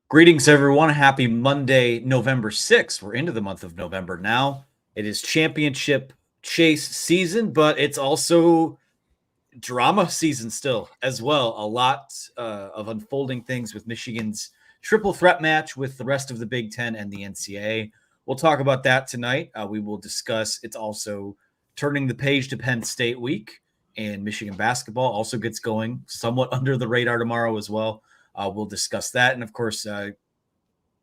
Greetings, everyone. Happy Monday, November 6th. We're into the month of November now. It is championship chase season, but it's also drama season still as well. A lot of unfolding things with Michigan's triple threat match with the rest of the Big Ten and the NCAA. We'll talk about that tonight. We will discuss it's also turning the page to Penn State week, and Michigan basketball also gets going somewhat under the radar tomorrow as well. We'll discuss that. And of course,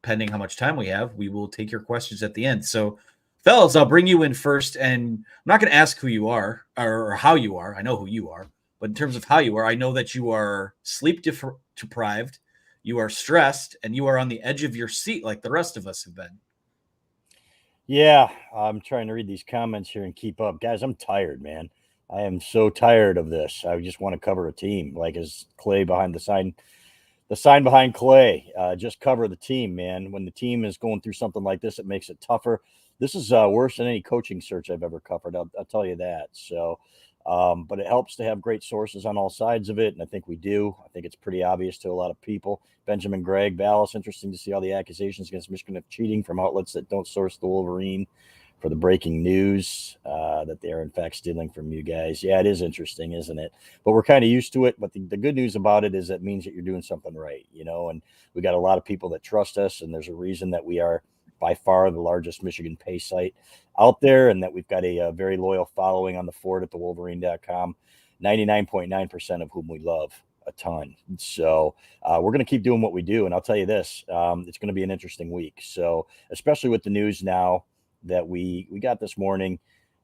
pending how much time we have, we will take your questions at the end. So, fellas, I'll bring you in first. And I'm not going to ask who you are or how you are. I know who you are. But in terms of how you are, I know that you are sleep deprived, you are stressed, and you are on the edge of your seat like the rest of us have been. Yeah, I'm trying to read these comments here and keep up. Guys, I'm tired, man. I am so tired of this. I just want to cover a team, like as Clay behind the sign behind Clay. Just cover the team, man. When the team is going through something like this, it makes it tougher. This is worse than any coaching search I've ever covered. I'll tell you that. So, but it helps to have great sources on all sides of it, and I think we do. I think it's pretty obvious to a lot of people. Benjamin Gregg, Ballas, interesting to see all the accusations against Michigan of cheating from outlets that don't source the Wolverine for the breaking news that they are in fact stealing from you guys. Yeah, it is interesting, isn't it? But we're kind of used to it. But the good news about it is it means that you're doing something right, and we got a lot of people that trust us, and there's a reason that we are by far the largest Michigan pay site out there, and that we've got a very loyal following on the Ford at thewolverine.com, 99.9% of whom we love a ton. So we're going to keep doing what we do. And I'll tell you this, it's going to be an interesting week. So especially with the news now that we got this morning,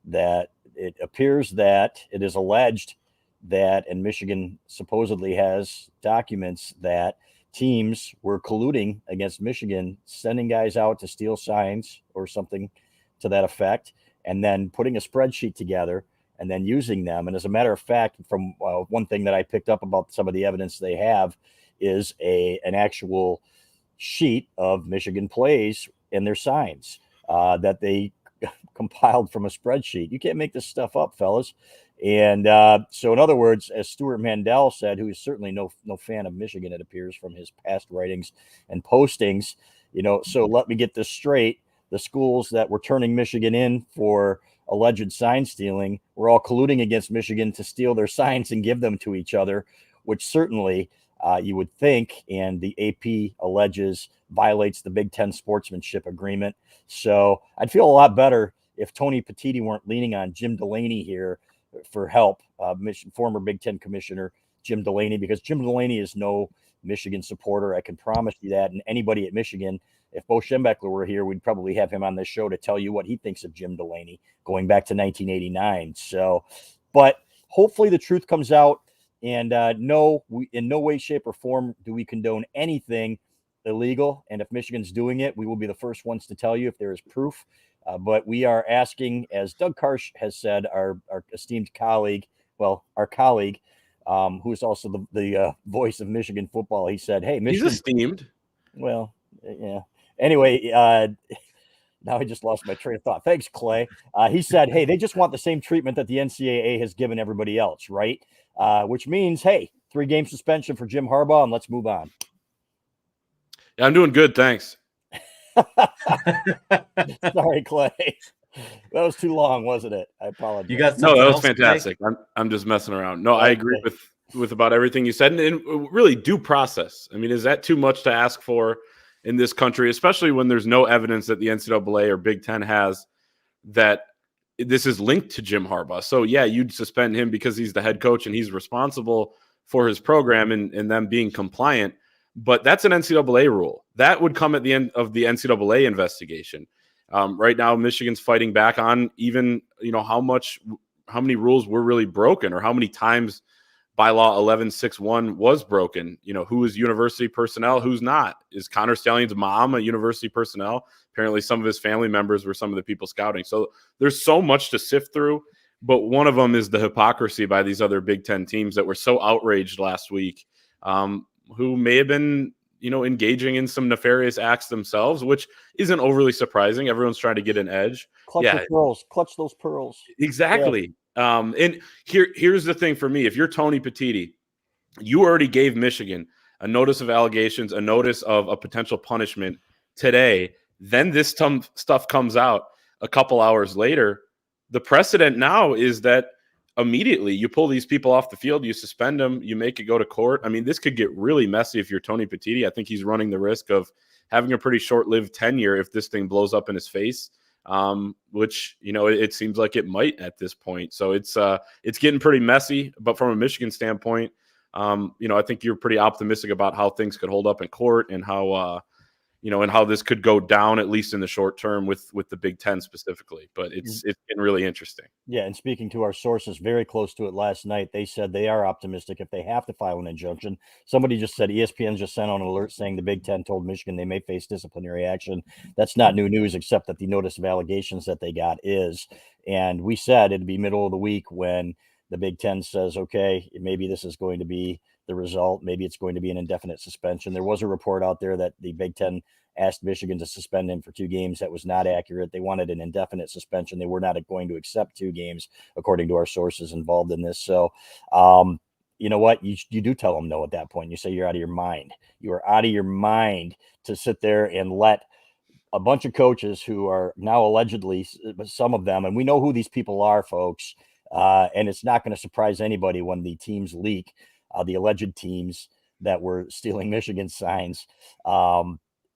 that it appears that it is alleged that, and Michigan supposedly has documents that teams were colluding against Michigan, sending guys out to steal signs or something to that effect, and then putting a spreadsheet together and then using them. And as a matter of fact, from one thing that I picked up about some of the evidence they have is an actual sheet of Michigan plays and their signs that they compiled from a spreadsheet. You can't make this stuff up, fellas. And so in other words, as Stuart Mandel said, who is certainly no fan of Michigan, it appears from his past writings and postings, so let me get this straight. The schools that were turning Michigan in for alleged sign stealing were all colluding against Michigan to steal their signs and give them to each other, which certainly you would think, and the AP alleges, violates the Big Ten sportsmanship agreement. So I'd feel a lot better if Tony Petitti weren't leaning on Jim Delaney here for help, former Big Ten commissioner Jim Delaney, because Jim Delaney is no Michigan supporter. I can promise you that. And anybody at Michigan, if Bo Schembechler were here, we'd probably have him on this show to tell you what he thinks of Jim Delaney going back to 1989. So, but hopefully the truth comes out. And no, in no way, shape, or form do we condone anything illegal. And if Michigan's doing it, we will be the first ones to tell you if there is proof. But we are asking, as Doug Karsh has said, our esteemed colleague, our colleague, who is also the voice of Michigan football, he said, hey, Michigan. He's esteemed. Well, yeah. Anyway, now I just lost my train of thought. Thanks, Clay. He said, hey, they just want the same treatment that the NCAA has given everybody else, right? Which means, hey, 3-game suspension for Jim Harbaugh, and let's move on. Yeah, I'm doing good, thanks. Sorry, Clay. That was too long, wasn't it? I apologize. You got no, that was fantastic. I'm just messing around. No, I agree with about everything you said, and really due process. I mean, is that too much to ask for in this country, especially when there's no evidence that the NCAA or Big Ten has that this is linked to Jim Harbaugh? So yeah, you'd suspend him because he's the head coach and he's responsible for his program and them being compliant. But that's an NCAA rule. That would come at the end of the NCAA investigation. Right now, Michigan's fighting back on even, how many rules were really broken, or how many times bylaw 1161 was broken. Who is university personnel, who's not? Is Connor Stalions' mom a university personnel? Apparently some of his family members were some of the people scouting. So there's so much to sift through, but one of them is the hypocrisy by these other Big Ten teams that were so outraged last week, who may have been, engaging in some nefarious acts themselves, which isn't overly surprising. Everyone's trying to get an edge. Clutch those pearls. Exactly. Yeah. And here's the thing for me. If you're Tony Petitti, you already gave Michigan a notice of allegations, a notice of a potential punishment today. Then this stuff comes out a couple hours later. The precedent now is that immediately you pull these people off the field, you suspend them, you make it go to court. I mean, this could get really messy if you're Tony Petitti. I think he's running the risk of having a pretty short-lived tenure if this thing blows up in his face, which, you know, it seems like it might at this point. So it's getting pretty messy. But from a Michigan standpoint, you know, I think you're pretty optimistic about how things could hold up in court and how you know, and how this could go down, at least in the short term with the Big Ten specifically. But it's getting really interesting. Yeah, and speaking to our sources very close to it last night, they said they are optimistic if they have to file an injunction. Somebody just said ESPN just sent out an alert saying the Big Ten told Michigan they may face disciplinary action. That's not new news, except that the notice of allegations that they got is. And we said it'd be middle of the week when the Big Ten says, okay, maybe this is going to be the result. Maybe it's going to be an indefinite suspension. There was a report out there that the Big Ten asked Michigan to suspend him for 2 games. That was not accurate. They wanted an indefinite suspension. They were not going to accept 2 games, according to our sources involved in this. So, you know what? You do tell them no at that point. You say you're out of your mind. You are out of your mind to sit there and let a bunch of coaches who are now allegedly, some of them, and we know who these people are, folks, and it's not going to surprise anybody when the teams leak, the alleged teams that were stealing Michigan signs.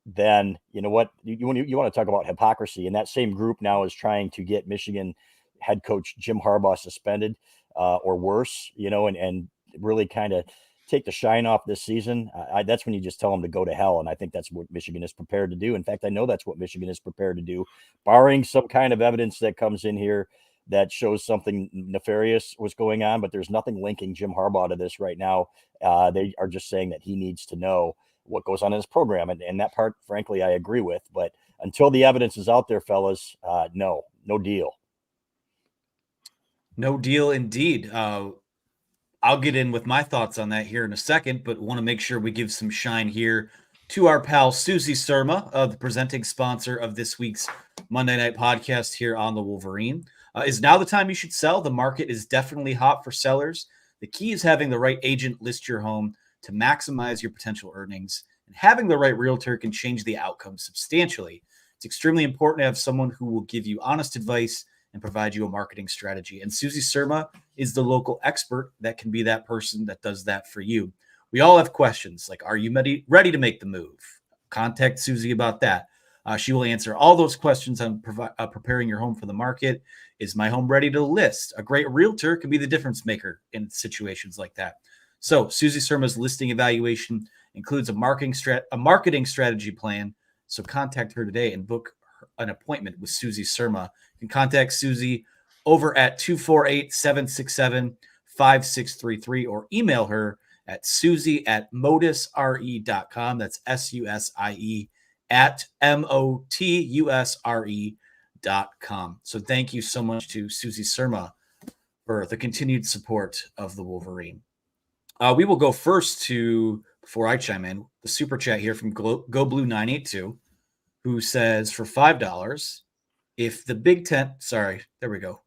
Then you know what, you want to talk about hypocrisy, and that same group now is trying to get Michigan head coach Jim Harbaugh suspended or worse, you know, and really kind of take the shine off this season. That's when you just tell them to go to hell, and I think that's what Michigan is prepared to do. In fact, I know that's what Michigan is prepared to do, barring some kind of evidence that comes in here that shows something nefarious was going on, but there's nothing linking Jim Harbaugh to this right now. They are just saying that he needs to know what goes on in his program. And that part, frankly, I agree with. But until the evidence is out there, fellas, no deal. No deal indeed. I'll get in with my thoughts on that here in a second, but want to make sure we give some shine here to our pal Susie Surma, the presenting sponsor of this week's Monday Night Podcast here on the Wolverine. Is now the time you should sell? The market is definitely hot for sellers. The key is having the right agent list your home to maximize your potential earnings, and having the right realtor can change the outcome substantially. It's extremely important to have someone who will give you honest advice and provide you a marketing strategy. And Susie Surma is the local expert that can be that person that does that for you. We all have questions like, are you ready to make the move? Contact Susie about that. She will answer all those questions on preparing your home for the market. Is my home ready to list? A great realtor can be the difference maker in situations like that. So Susie Surma's listing evaluation includes a marketing strategy plan. So contact her today and book an appointment with Susie Surma. You can contact Susie over at 248-767-5633 or email her at susie@motusre.com. That's SUSIE at MOTUSRE.com. So thank you so much to Susie Surma for the continued support of the Wolverine. We will go first to, before I chime in, the super chat here from Go Blue 982, who says for $5, if the Big Ten, there we go.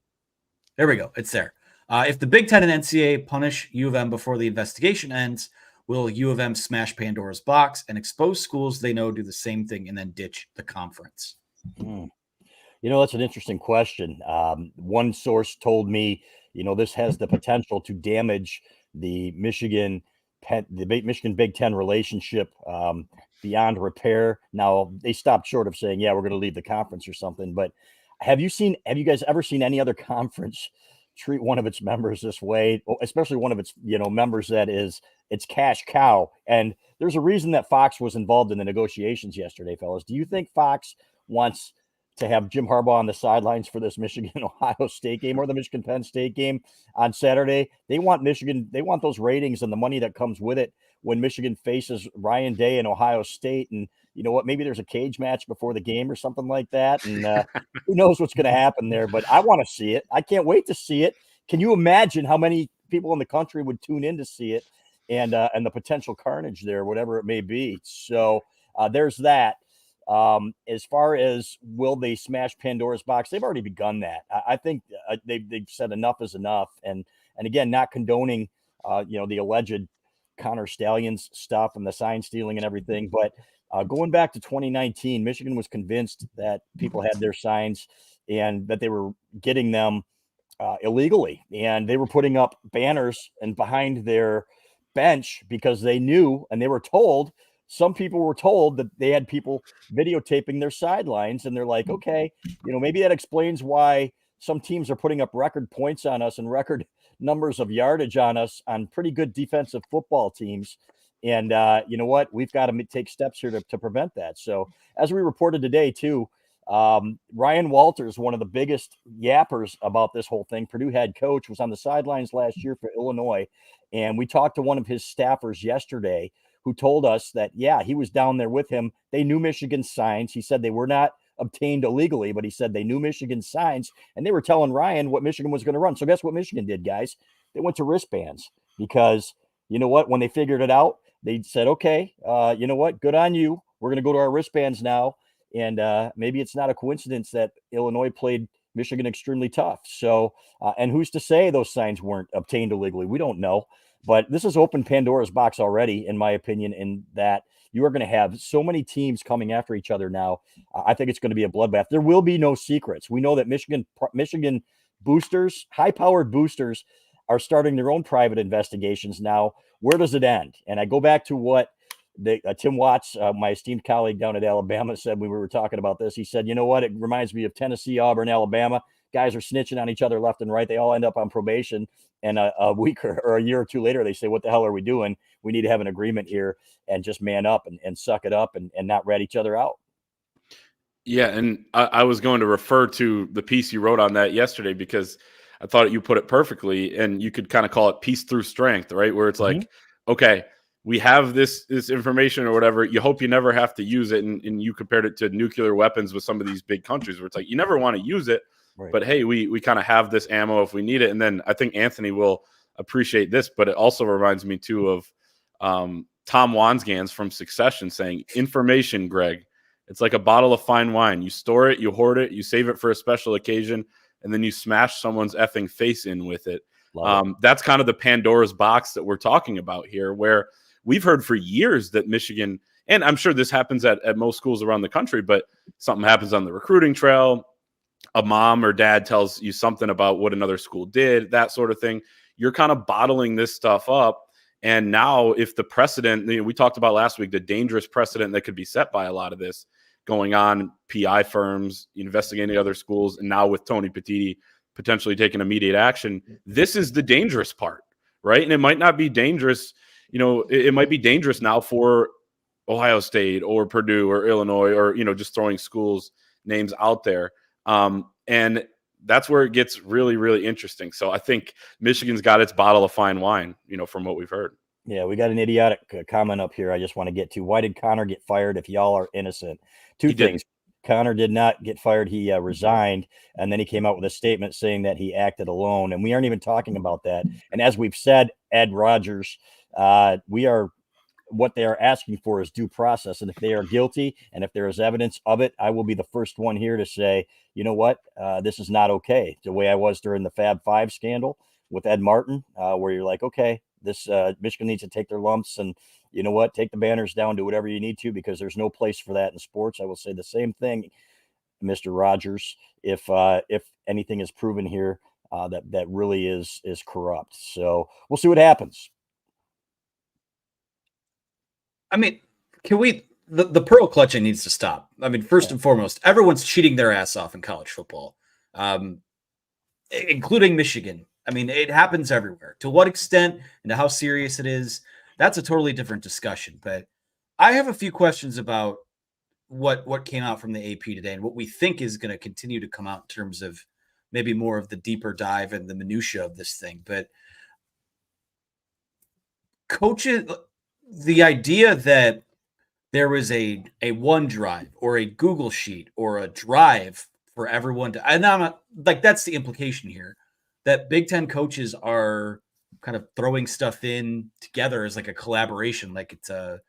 It's there. If the Big Ten and NCAA punish U of M before the investigation ends, will U of M smash Pandora's box and expose schools they know do the same thing and then ditch the conference? You know, that's an interesting question. One source told me, you know, this has the potential to damage the Michigan Big Ten relationship beyond repair. Now, they stopped short of saying, yeah, we're going to leave the conference or something. But have you guys ever seen any other conference treat one of its members this way, especially one of its, you know, members that is its cash cow? And there's a reason that Fox was involved in the negotiations yesterday, fellas. Do you think Fox wants to have Jim Harbaugh on the sidelines for this Michigan-Ohio State game or the Michigan-Penn State game on Saturday? They want those ratings and the money that comes with it when Michigan faces Ryan Day and Ohio State. And you know what? Maybe there's a cage match before the game or something like that. And who knows what's going to happen there, but I want to see it. I can't wait to see it. Can you imagine how many people in the country would tune in to see it and the potential carnage there, whatever it may be? So there's that. As far as will they smash Pandora's box, they've already begun that. I think they've said enough is enough. And again, not condoning, you know, the alleged Connor Stalions stuff and the sign stealing and everything. But going back to 2019, Michigan was convinced that people had their signs and that they were getting them illegally, and they were putting up banners and behind their bench because they knew, and they were told, some people were told that they had people videotaping their sidelines, and they're like, okay, maybe that explains why some teams are putting up record points on us and record numbers of yardage on us on pretty good defensive football teams. And you know what? We've got to take steps here to prevent that. So as we reported today too, Ryan Walters, one of the biggest yappers about this whole thing, Purdue head coach, was on the sidelines last year for Illinois. And we talked to one of his staffers yesterday who told us that, yeah, he was down there with him. They knew Michigan's signs. He said they were not obtained illegally, but he said they knew Michigan's signs, and they were telling Ryan what Michigan was going to run. So guess what Michigan did, guys? They went to wristbands because, you know what, when they figured it out, they said, okay, you know what, good on you. We're going to go to our wristbands now. And maybe it's not a coincidence that Illinois played Michigan extremely tough. So, and who's to say those signs weren't obtained illegally? We don't know. But this has opened Pandora's box already, in my opinion, in that you are going to have so many teams coming after each other now. I think it's going to be a bloodbath. There will be no secrets. We know that Michigan boosters, high-powered boosters, are starting their own private investigations now. Where does it end? And I go back to what Tim Watts, my esteemed colleague down at Alabama, said when we were talking about this. He said, you know what? It reminds me of Tennessee, Auburn, Alabama. Guys are snitching on each other left and right. They all end up on probation. And a week or a year or two later, they say, what the hell are we doing? We need to have an agreement here and just man up and suck it up and not rat each other out. Yeah, and I was going to refer to the piece you wrote on that yesterday because I thought you put it perfectly, and you could kind of call it peace through strength, right? Where it's like, okay, we have this information or whatever. You hope you never have to use it, and you compared it to nuclear weapons with some of these big countries where it's like you never want to use it, right. But hey, we kind of have this ammo if we need it. And then I think Anthony will appreciate this, but it also reminds me too of Tom Wansgans from Succession saying, information, Greg, it's like a bottle of fine wine. You store it, you hoard it, you save it for a special occasion, and then you smash someone's effing face in with it. That's kind of the Pandora's box that we're talking about here, where we've heard for years that Michigan, and I'm sure this happens at most schools around the country, but something happens on the recruiting trail, a mom or dad tells you something about what another school did, that sort of thing. You're kind of bottling this stuff up. And now if the precedent, we talked about last week, the dangerous precedent that could be set by a lot of this going on, PI firms investigating other schools, and now with Tony Petitti potentially taking immediate action, this is the dangerous part, right? And it might not be dangerous, it might be dangerous now for Ohio State or Purdue or Illinois or, just throwing schools names out there. And that's where it gets really, really interesting. So I think Michigan's got its bottle of fine wine, from what we've heard. Yeah, we got an idiotic comment up here I just want to get to. Why did Connor get fired if y'all are innocent? Two things. Connor did not get fired. He resigned, and then he came out with a statement saying that he acted alone, and we aren't even talking about that. And as we've said, Ed Rogers, what they are asking for is due process. And if they are guilty and if there is evidence of it, I will be the first one here to say, you know what, this is not okay. The way I was during the Fab Five scandal with Ed Martin, where you're like, okay, this Michigan needs to take their lumps and, you know what, take the banners down, do whatever you need to, because there's no place for that in sports. I will say the same thing, Mr. Rogers, if anything is proven here that really is corrupt. So we'll see what happens. I mean, the pearl clutching needs to stop. I mean, first and foremost, everyone's cheating their ass off in college football, including Michigan. I mean, it happens everywhere. To what extent and to how serious it is, that's a totally different discussion. But I have a few questions about what came out from the AP today and what we think is going to continue to come out in terms of maybe more of the deeper dive and the minutia of this thing. But coaches, the idea that there was a OneDrive or a Google Sheet or a drive for everyone to, and I'm not, like, that's the implication here, that Big Ten coaches are kind of throwing stuff in together as like a collaboration, like it's a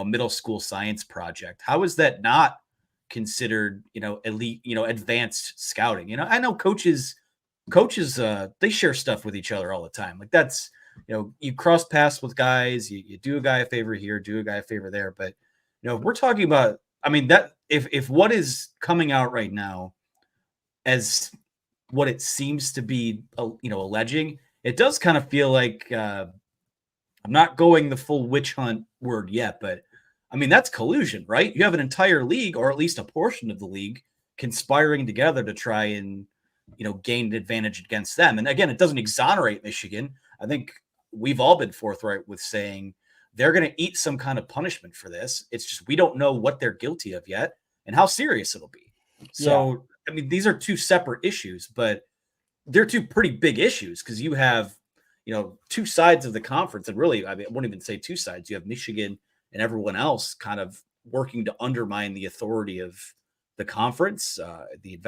middle school science project. How is that not considered, elite, advanced scouting? I know coaches, they share stuff with each other all the time. Like that's you cross paths with guys, you do a guy a favor here, do a guy a favor there. But, if we're talking about, I mean, that if what is coming out right now as what it seems to be, alleging, it does kind of feel like, I'm not going the full witch hunt word yet, but I mean, that's collusion, right? You have an entire league, or at least a portion of the league, conspiring together to try and, gain an advantage against them. And again, it doesn't exonerate Michigan. I think we've all been forthright with saying they're going to eat some kind of punishment for this. It's just we don't know what they're guilty of yet and how serious it'll be. So, I mean, these are two separate issues, but they're two pretty big issues because you have, two sides of the conference. And really, I mean, I won't even say two sides. You have Michigan and everyone else kind of working to undermine the authority of the conference, the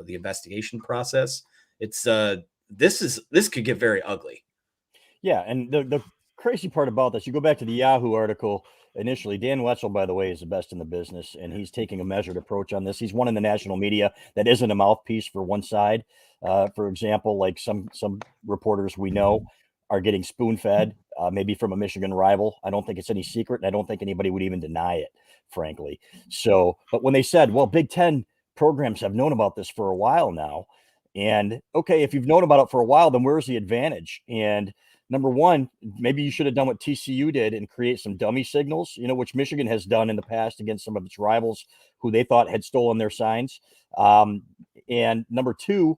investigation process. It's this could get very ugly. Yeah, and the crazy part about this, you go back to the Yahoo article initially. Dan Wetzel, by the way, is the best in the business, and he's taking a measured approach on this. He's one in the national media that isn't a mouthpiece for one side. For example, like some reporters we know are getting spoon-fed, maybe from a Michigan rival. I don't think it's any secret, and I don't think anybody would even deny it, frankly. So, but when they said, well, Big Ten programs have known about this for a while now, and okay, if you've known about it for a while, then where's the advantage? And number one, maybe you should have done what TCU did and create some dummy signals, which Michigan has done in the past against some of its rivals who they thought had stolen their signs. And number two,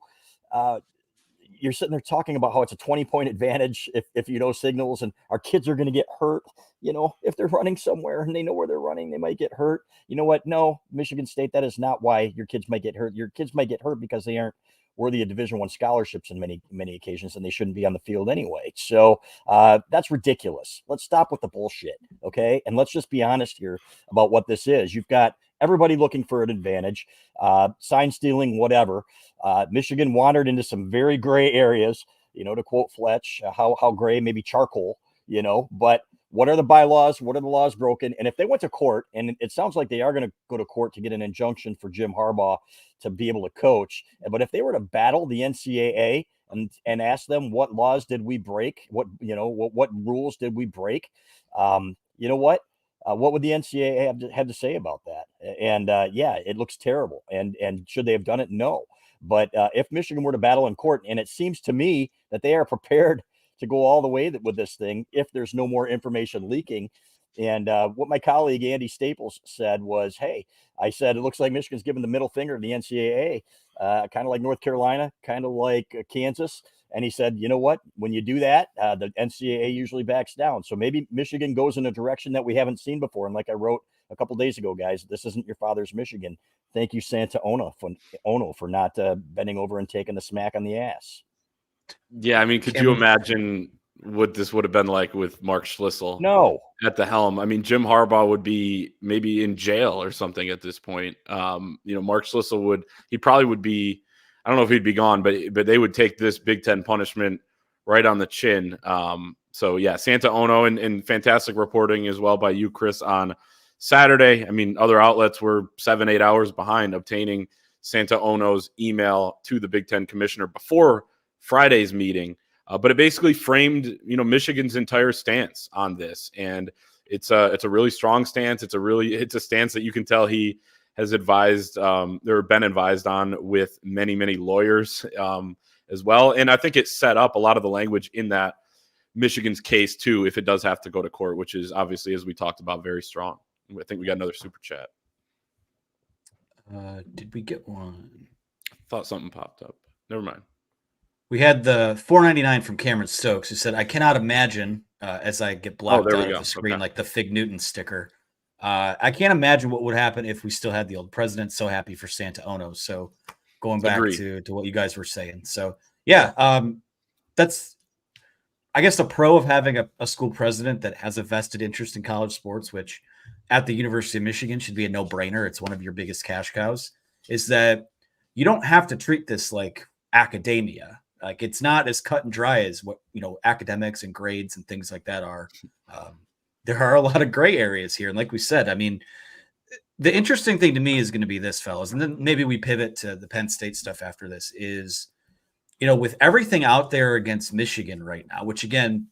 you're sitting there talking about how it's a 20-point advantage if signals, and our kids are going to get hurt. If they're running somewhere and they know where they're running, they might get hurt. You know what? No, Michigan State, that is not why your kids might get hurt. Your kids might get hurt because they aren't worthy of Division I scholarships in many occasions, and they shouldn't be on the field anyway. So that's ridiculous. Let's stop with the bullshit, okay? And let's just be honest here about what this is. You've got everybody looking for an advantage, sign stealing, whatever. Michigan wandered into some very gray areas, to quote Fletch, how gray, maybe charcoal, but what are the bylaws? What are the laws broken? And if they went to court, and it sounds like they are going to go to court to get an injunction for Jim Harbaugh to be able to coach, but if they were to battle the NCAA and ask them what laws did we break, what rules did we break, what would the NCAA have to say about that? And it looks terrible. And should they have done it? No. But if Michigan were to battle in court, and it seems to me that they are prepared to go all the way with this thing if there's no more information leaking. And what my colleague Andy Staples said was, hey, I said, it looks like Michigan's giving the middle finger to the NCAA, kind of like North Carolina, kind of like Kansas. And he said, you know what? When you do that, the NCAA usually backs down. So maybe Michigan goes in a direction that we haven't seen before. And like I wrote a couple days ago, guys, this isn't your father's Michigan. Thank you, Santa Ono, for not bending over and taking the smack on the ass. Yeah, I mean, could you imagine what this would have been like with Mark Schlissel? No. At the helm. I mean, Jim Harbaugh would be maybe in jail or something at this point. Mark Schlissel he probably would be, I don't know if he'd be gone, but they would take this Big Ten punishment right on the chin. So yeah, Santa Ono and fantastic reporting as well by you, Chris, on Saturday. I mean, other outlets were 7-8 hours behind obtaining Santa Ono's email to the Big Ten commissioner before Friday's meeting. But it basically framed, Michigan's entire stance on this. And it's a really strong stance. It's a stance that you can tell he has advised, or been advised on with many, many lawyers as well. And I think it set up a lot of the language in that Michigan's case too, if it does have to go to court, which is obviously, as we talked about, very strong. I think we got another super chat. Did we get one? I thought something popped up. Never mind. We had the $4.99 from Cameron Stokes, who said, I cannot imagine, as I get blocked out of the screen, like the Fig Newton sticker. I can't imagine what would happen if we still had the old president. So happy for Santa Ono. So going back to what you guys were saying. So, yeah, that's, I guess, the pro of having a school president that has a vested interest in college sports, which at the University of Michigan should be a no-brainer. It's one of your biggest cash cows, is that you don't have to treat this like academia. Like, it's not as cut and dry as what, academics and grades and things like that are. There are a lot of gray areas here. And like we said, I mean, the interesting thing to me is going to be this, fellas, and then maybe we pivot to the Penn State stuff after this, is with everything out there against Michigan right now, which again,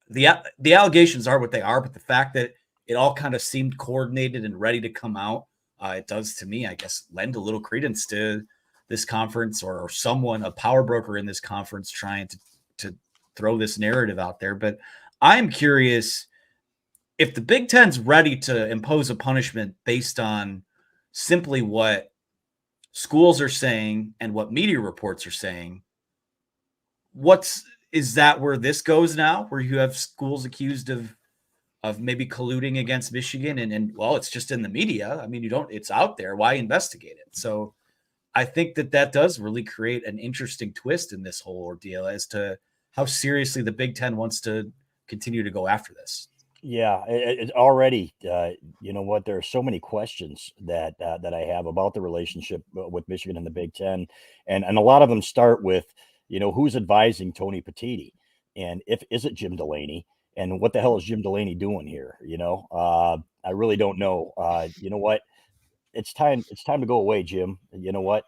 the allegations are what they are, but the fact that it all kind of seemed coordinated and ready to come out, it does to me, I guess, lend a little credence to this conference or someone, a power broker in this conference, trying to throw this narrative out there. But I'm curious if the Big Ten's ready to impose a punishment based on simply what schools are saying and what media reports are saying. Is that where this goes now, where you have schools accused of maybe colluding against Michigan and well, it's just in the media. I mean, it's out there. Why investigate it? So I think that does really create an interesting twist in this whole ordeal as to how seriously the Big Ten wants to continue to go after this. Yeah, it already, you know what? There are so many questions that I have about the relationship with Michigan and the Big Ten, and a lot of them start with, who's advising Tony Petitti, and is it Jim Delaney, and what the hell is Jim Delaney doing here? I really don't know. You know what? It's time to go away, Jim. You know what?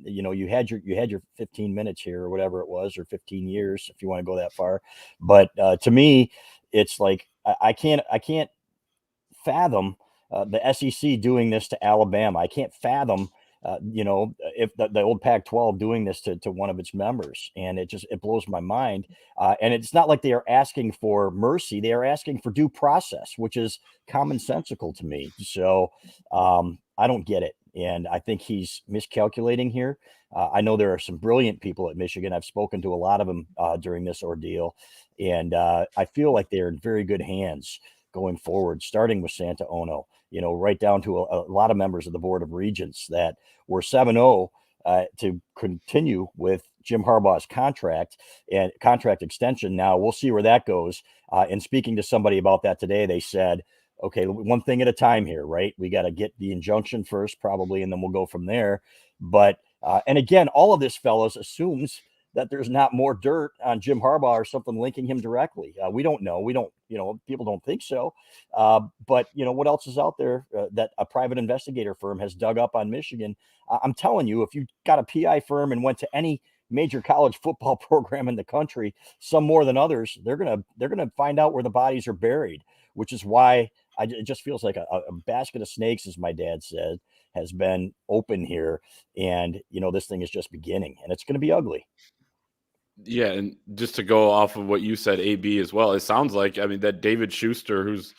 You had your 15 minutes here or whatever it was, or 15 years, if you want to go that far. But to me, it's like, I can't fathom the SEC doing this to Alabama. I can't fathom, if the old Pac-12 doing this to one of its members, and it blows my mind. And it's not like they are asking for mercy; they are asking for due process, which is commonsensical to me. So I don't get it, and I think he's miscalculating here. I know there are some brilliant people at Michigan. I've spoken to a lot of them during this ordeal, and I feel like they're in very good hands going forward, starting with Santa Ono, right down to a lot of members of the Board of Regents that were 7-0 to continue with Jim Harbaugh's contract and contract extension. Now we'll see where that goes. And speaking to somebody about that today, they said, okay, one thing at a time here, right? We got to get the injunction first, probably, and then we'll go from there. But, and again, all of this, fellas, assumes that there's not more dirt on Jim Harbaugh or something linking him directly. We don't know. We don't, people don't think so. But, what else is out there that a private investigator firm has dug up on Michigan? I'm telling you, if you got a PI firm and went to any major college football program in the country, some more than others, they're gonna find out where the bodies are buried, which is why it just feels like a basket of snakes, as my dad said, has been open here. And, this thing is just beginning, and it's going to be ugly. Yeah, and just to go off of what you said, AB, as well, it sounds like, that David Schuster, who's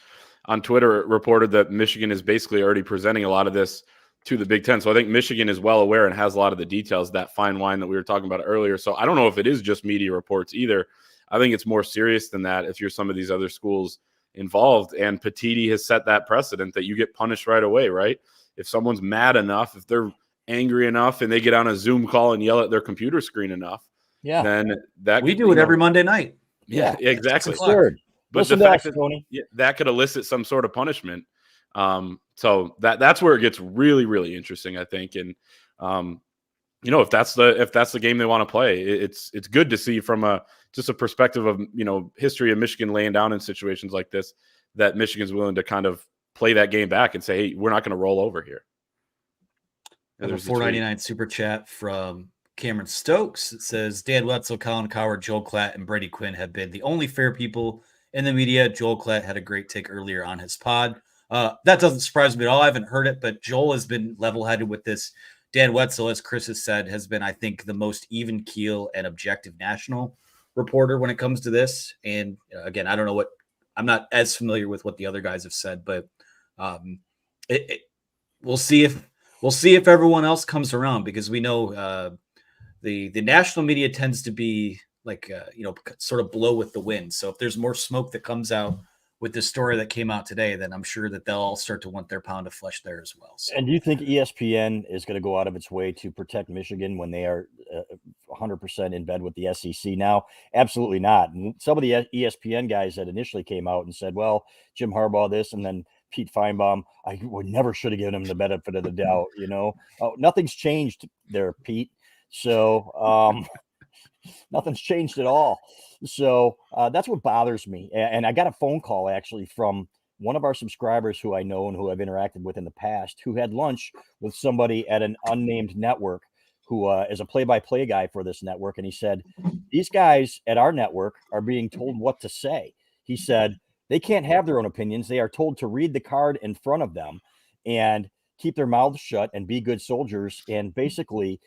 on Twitter, reported that Michigan is basically already presenting a lot of this to the Big Ten. So I think Michigan is well aware and has a lot of the details, that fine wine that we were talking about earlier. So I don't know if it is just media reports either. I think it's more serious than that if you're some of these other schools involved. And Petitti has set that precedent that you get punished right away, right? If someone's mad enough, if they're angry enough and they get on a Zoom call and yell at their computer screen enough, then that we do it every Monday night. Yeah, exactly. Absurd. But the fact that that could elicit some sort of punishment. So that's where it gets really, really interesting, I think. And if that's the game they want to play, it's good to see from just a perspective of history of Michigan laying down in situations like this, that Michigan's willing to kind of play that game back and say, hey, we're not going to roll over here. And there's a $4.99 super chat from Cameron Stokes. It says, Dan Wetzel, Colin Coward, Joel Klatt, and Brady Quinn have been the only fair people in the media. Joel Klatt had a great take earlier on his pod. That doesn't surprise me at all. I haven't heard it, but Joel has been level-headed with this. Dan Wetzel, as Chris has said, has been, I think, the most even keel and objective national reporter when it comes to this. And again, I don't know I'm not as familiar with what the other guys have said, but we'll see if everyone else comes around, because we know the national media tends to be like sort of blow with the wind. So if there's more smoke that comes out with this story that came out today, then I'm sure that they'll all start to want their pound of flesh there as well. So. And do you think ESPN is going to go out of its way to protect Michigan when they are 100% in bed with the SEC now? Absolutely not. And some of the ESPN guys that initially came out and said, well, Jim Harbaugh this, and then Pete Feinbaum, I would never should have given him the benefit of the doubt. Nothing's changed there, Pete. So nothing's changed at all. So that's what bothers me. And I got a phone call actually from one of our subscribers who I know and who I've interacted with in the past, who had lunch with somebody at an unnamed network who is a play-by-play guy for this network, and he said, these guys at our network are being told what to say. He said, they can't have their own opinions. They are told to read the card in front of them and keep their mouths shut and be good soldiers and basically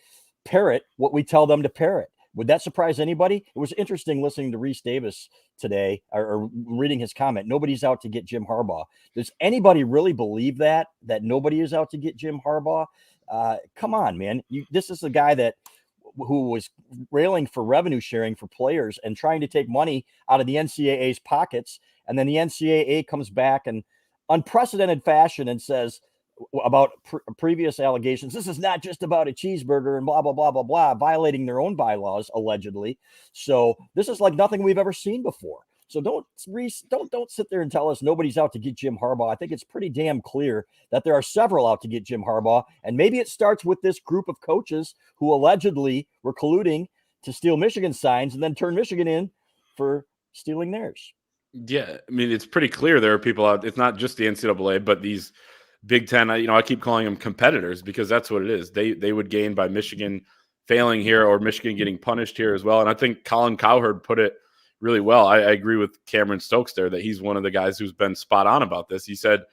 parrot what we tell them to parrot. Would that surprise anybody? It was interesting listening to Reese Davis today or reading his comment. Nobody's out to get Jim Harbaugh. Does anybody really believe that nobody is out to get Jim Harbaugh? Come on, man. This is the guy who was railing for revenue sharing for players and trying to take money out of the NCAA's pockets. And then the NCAA comes back in unprecedented fashion and says about previous allegations, this is not just about a cheeseburger and blah, blah, blah, blah, blah, violating their own bylaws, allegedly. So this is like nothing we've ever seen before. So don't sit there and tell us nobody's out to get Jim Harbaugh. I think it's pretty damn clear that there are several out to get Jim Harbaugh. And maybe it starts with this group of coaches who allegedly were colluding to steal Michigan signs and then turn Michigan in for stealing theirs. Yeah, I mean, it's pretty clear there are people out. It's not just the NCAA, but these Big Ten. I keep calling them competitors because that's what it is. They would gain by Michigan failing here or Michigan getting punished here as well. And I think Colin Cowherd put it really well. I agree with Cameron Stokes there that he's one of the guys who's been spot on about this. He said,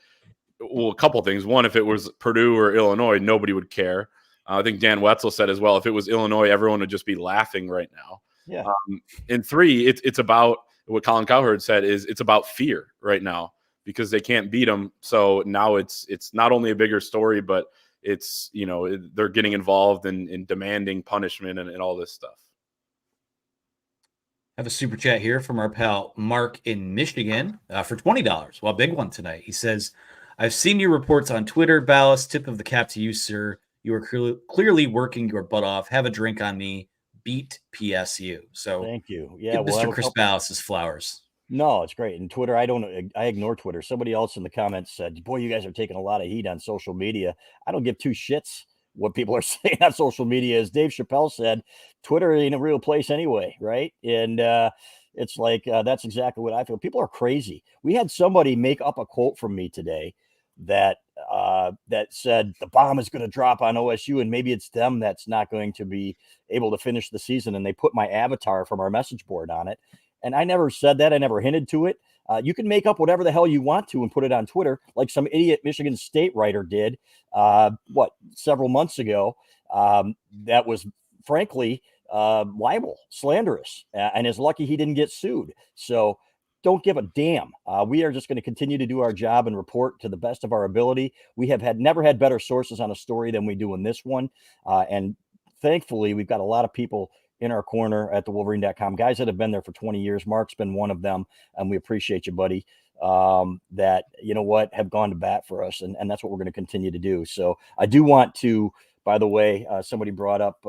well, a couple things. One, if it was Purdue or Illinois, nobody would care. I think Dan Wetzel said as well, if it was Illinois, everyone would just be laughing right now. Yeah. And three, it's about what Colin Cowherd said is it's about fear right now because they can't beat them. So now it's not only a bigger story, but it's, they're getting involved in demanding punishment and all this stuff. I have a super chat here from our pal Mark in Michigan for $20. Well, big one tonight. He says, I've seen your reports on Twitter. Ballas, tip of the cap to you, sir. You are clearly working your butt off. Have a drink on me. Beat PSU. So thank you. Yeah, give Mr. Chris Ballas his flowers. No, it's great. And Twitter, I ignore Twitter. Somebody else in the comments said, boy, you guys are taking a lot of heat on social media. I don't give two shits what people are saying on social media. As Dave Chappelle said, Twitter ain't a real place anyway, right? And it's like, that's exactly what I feel. People are crazy. We had somebody make up a quote from me today that said the bomb is going to drop on OSU and maybe it's them that's not going to be able to finish the season. And they put my avatar from our message board on it. And I never said that. I never hinted to it. You can make up whatever the hell you want to and put it on Twitter, like some idiot Michigan State writer did, several months ago. That was frankly libel, slanderous, and is lucky he didn't get sued. So don't give a damn. We are just going to continue to do our job and report to the best of our ability. We have never had better sources on a story than we do in this one. And thankfully, we've got a lot of people in our corner at the Wolverine.com, guys that have been there for 20 years. Mark's been one of them, and we appreciate you, buddy, that, have gone to bat for us. And that's what we're going to continue to do. So I do want to, by the way, somebody brought up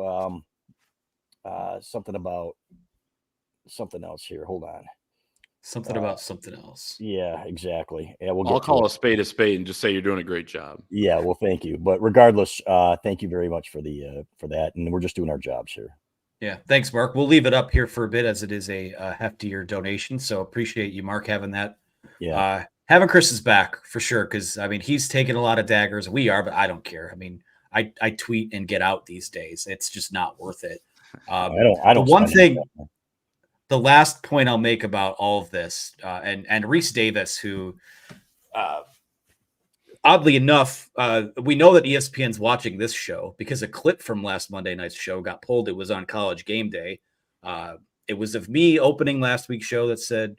something about something else here. Hold on. Something about something else. Yeah, exactly. Yeah, I'll call a spade and just say you're doing a great job. Yeah, well, thank you. But regardless, thank you very much for that. And we're just doing our jobs here. Yeah, thanks, Mark. We'll leave it up here for a bit as it is a heftier donation. So appreciate you, Mark, having that. Yeah, having Chris's back for sure, because he's taking a lot of daggers. We are, but I don't care. I tweet and get out these days. It's just not worth it. I don't. The one thing, the last point I'll make about all of this, and Reese Davis, who, oddly enough, we know that ESPN's watching this show because a clip from last Monday night's show got pulled. It was on College Game Day. It was of me opening last week's show that said,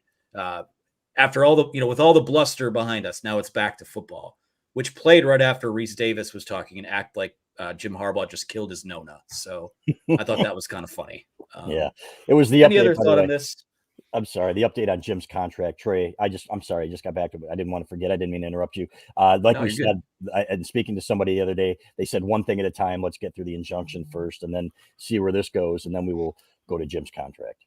after all the, with all the bluster behind us, now it's back to football, which played right after Reese Davis was talking and act like Jim Harbaugh just killed his no-nut. So I thought that was kind of funny. Yeah, it was the any update, other thought on this? I'm sorry, the update on Jim's contract, Trey. I'm sorry, I just got back to it. I didn't want to forget. I didn't mean to interrupt you. You said, and speaking to somebody the other day, they said one thing at a time. Let's get through the injunction first and then see where this goes. And then we will go to Jim's contract.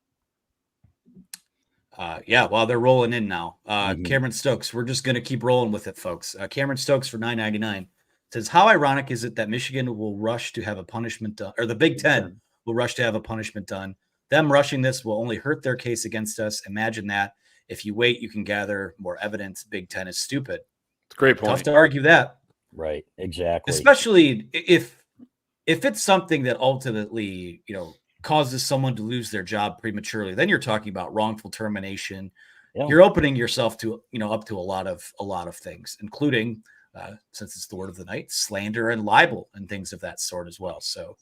They're rolling in now. Cameron Stokes, we're just going to keep rolling with it, folks. Cameron Stokes for $9.99 says, how ironic is it that Michigan will rush to have a punishment done, or the Big Ten will rush to have a punishment done? Them rushing this will only hurt their case against us. Imagine that. If you wait, you can gather more evidence. Big Ten is stupid. It's a great point. Tough to argue that. Right, exactly. Especially if if it's something that ultimately, causes someone to lose their job prematurely, then you're talking about wrongful termination. Yeah. You're opening yourself to, up to a lot of things, including, since it's the word of the night, slander and libel and things of that sort as well. So,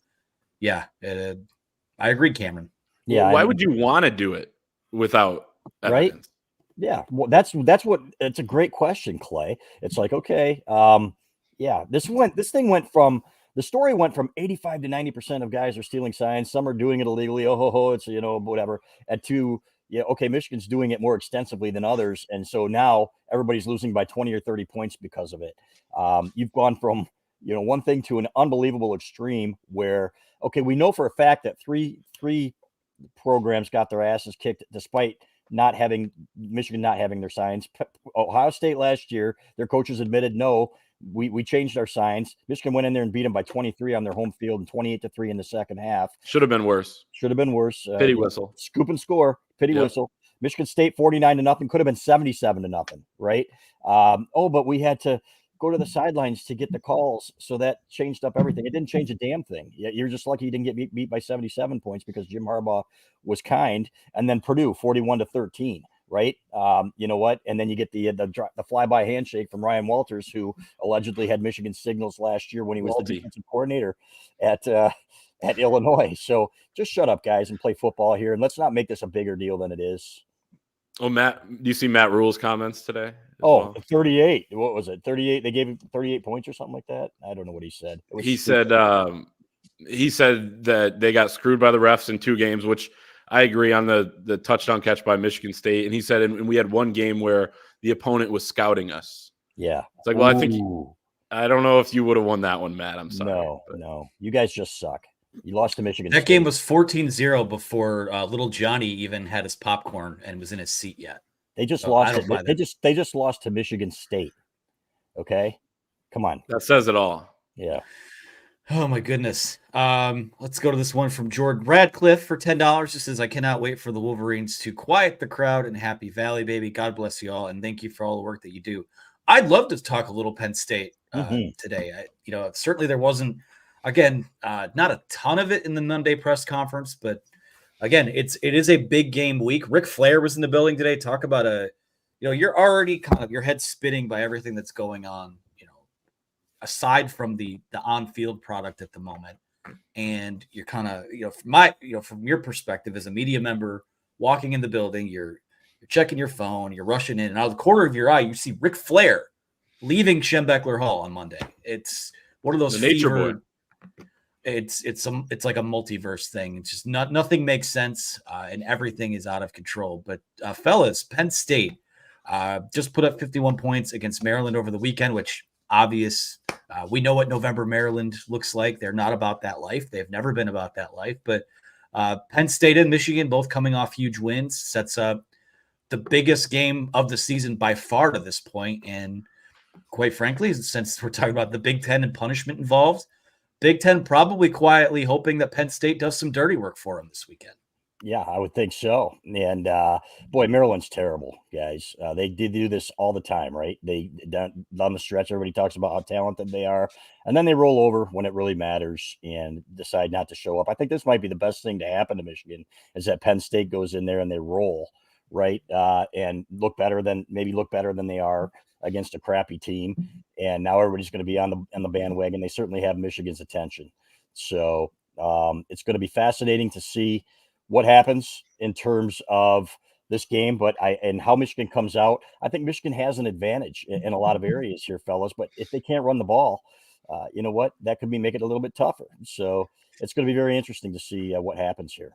yeah, I agree, Cameron. Yeah. Why would you want to do it without evidence? Right? Yeah. Well, that's what. It's a great question, Clay. It's like, okay, yeah, the story went from 85 to 90% of guys are stealing signs. Some are doing it illegally. It's, whatever. Okay, Michigan's doing it more extensively than others. And so now everybody's losing by 20 or 30 points because of it. You've gone from, one thing to an unbelievable extreme where, okay, we know for a fact that three programs got their asses kicked despite Michigan not having their signs. Ohio State last year, their coaches admitted, no, we changed our signs. Michigan went in there and beat them by 23 on their home field and 28-3 in the second half. Should have been worse. Pity whistle. Scoop and score. Pity whistle. Michigan State 49-0 could have been 77-0, right? But we had to go to the sidelines to get the calls, so that changed up everything. It didn't change a damn thing. You're just lucky you didn't get beat by 77 points because Jim Harbaugh was kind. And then Purdue 41-13, right? You know what? And then you get the flyby handshake from Ryan Walters, who allegedly had Michigan signals last year when he was the defensive coordinator at Illinois. So just shut up, guys, and play football here, and let's not make this a bigger deal than it is. Oh, Matt, do you see Matt Rule's comments today? 38. What was it? 38. They gave him 38 points or something like that. I don't know what he said. He said that they got screwed by the refs in 2 games, which I agree on the touchdown catch by Michigan State. And he said, and we had one game where the opponent was scouting us. Yeah. It's like, well, I don't know if you would have won that one, Matt. I'm sorry. No. You guys just suck. You lost to Michigan That State. game was 14-0 before little Johnny even had his popcorn and was in his seat yet. They just lost. They just lost to Michigan State. Okay, come on. That says it all. Yeah. Oh my goodness. Let's go to this one from Jordan Radcliffe for $10. It says, "I cannot wait for the Wolverines to quiet the crowd in Happy Valley, baby. God bless you all, and thank you for all the work that you do." I'd love to talk a little Penn State today. Certainly there wasn't. Again, not a ton of it in the Monday press conference, but again, it is a big game week. Ric Flair was in the building today. Talk about you're already kind of your head spinning by everything that's going on, aside from the on-field product at the moment. And you're kind of, from your perspective as a media member walking in the building, you're checking your phone, you're rushing in, and out of the corner of your eye, you see Ric Flair leaving Schembechler Hall on Monday. It's one of those nature boy. It's like a multiverse thing. It's just nothing makes sense, and everything is out of control. But fellas, Penn State just put up 51 points against Maryland over the weekend, which obvious. We know what November Maryland looks like. They're not about that life. They've never been about that life. But Penn State and Michigan both coming off huge wins sets up the biggest game of the season by far to this point. And quite frankly, since we're talking about the Big Ten and punishment involved, Big Ten probably quietly hoping that Penn State does some dirty work for them this weekend. Yeah, I would think so. And boy, Maryland's terrible, guys. They did do this all the time, right? They down the stretch, everybody talks about how talented they are, and then they roll over when it really matters and decide not to show up. I think this might be the best thing to happen to Michigan is that Penn State goes in there and they roll, right? And look better than they are against a crappy team. And now everybody's going to be on the bandwagon. They certainly have Michigan's attention. So it's going to be fascinating to see what happens in terms of this game, and how Michigan comes out. I think Michigan has an advantage in a lot of areas here, fellas, but if they can't run the ball, you know what, that could make it a little bit tougher. So it's going to be very interesting to see what happens here.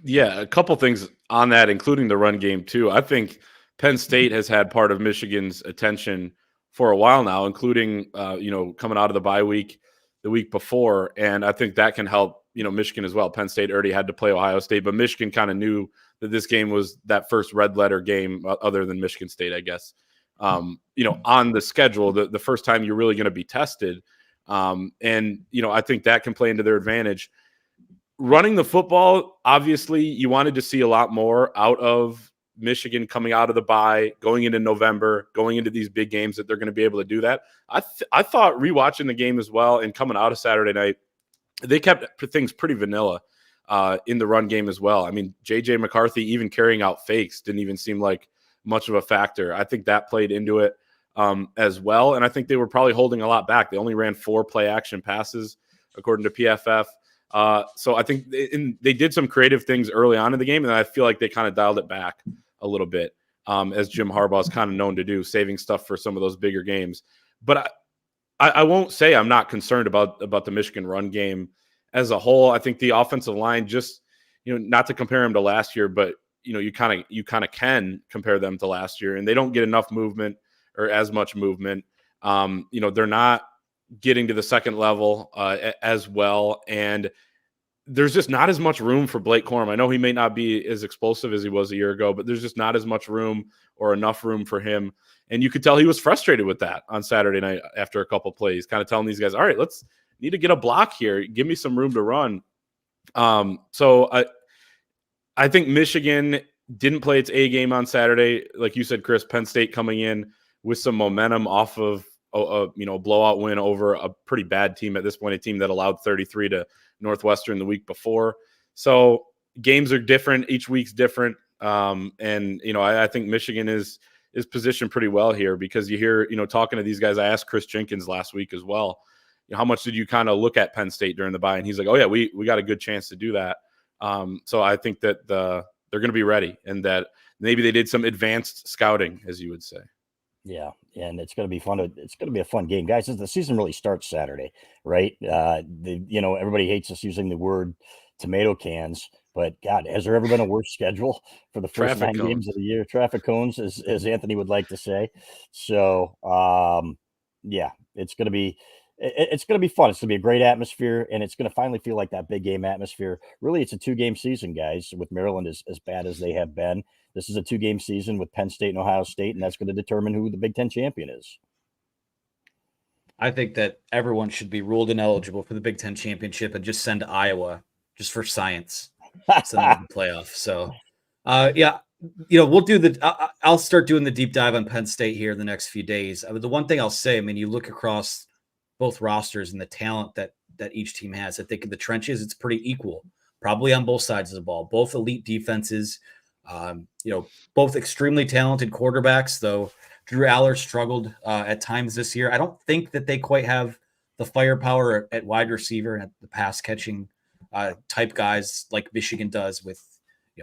Yeah, a couple things on that, including the run game too. I think Penn State has had part of Michigan's attention for a while now, including, coming out of the bye week the week before. And I think that can help, Michigan as well. Penn State already had to play Ohio State, but Michigan kind of knew that this game was that first red letter game other than Michigan State, I guess, on the schedule, the first time you're really going to be tested. I think that can play into their advantage. Running the football, obviously, you wanted to see a lot more out of Michigan coming out of the bye, going into November, going into these big games that they're going to be able to do that. I thought rewatching the game as well and coming out of Saturday night, they kept things pretty vanilla in the run game as well. I mean, J.J. McCarthy even carrying out fakes didn't even seem like much of a factor. I think that played into it as well. And I think they were probably holding a lot back. They only ran 4 play action passes, according to PFF. So I think they did some creative things early on in the game, and I feel like they kind of dialed it back a little bit, as Jim Harbaugh is kind of known to do, saving stuff for some of those bigger games. But I won't say I'm not concerned about the Michigan run game as a whole. I think the offensive line, just, not to compare them to last year, but you kind of can compare them to last year, and they don't get enough movement or as much movement. They're not getting to the second level as well, and there's just not as much room for Blake Corum. I know he may not be as explosive as he was a year ago, but there's just not as much room or enough room for him. And you could tell he was frustrated with that on Saturday night after a couple plays, kind of telling these guys, all right, need to get a block here. Give me some room to run. So I think Michigan didn't play its A game on Saturday. Like you said, Chris, Penn State coming in with some momentum off of a blowout win over a pretty bad team at this point, a team that allowed 33 to Northwestern the week before. So games are different. Each week's different. I think Michigan is positioned pretty well here, because you hear, talking to these guys, I asked Chris Jenkins last week as well, how much did you kind of look at Penn State during the bye? And he's like, oh yeah, we got a good chance to do that. So I think that they're going to be ready, and that maybe they did some advanced scouting, as you would say. Yeah, and it's going to be fun. It's going to be a fun game, guys. The season really starts Saturday, right? Everybody hates us using the word tomato cans, but God, has there ever been a worse schedule for the first 9 games of the year? Traffic cones, as Anthony would like to say. So, yeah, it's going to be fun. It's going to be a great atmosphere, and it's going to finally feel like that big game atmosphere. Really, it's a 2-game season, guys, with Maryland as bad as they have been. This is a 2-game season with Penn State and Ohio State, and that's going to determine who the Big Ten champion is. I think that everyone should be ruled ineligible for the Big Ten championship and just send Iowa just for science. Send them to the playoff. So, we'll do I'll start doing the deep dive on Penn State here in the next few days. The one thing I'll say, you look across both rosters and the talent that each team has. I think in the trenches, it's pretty equal, probably on both sides of the ball. Both elite defenses, both extremely talented quarterbacks, though Drew Aller struggled at times this year. I don't think that they quite have the firepower at wide receiver and at the pass catching type guys like Michigan does with,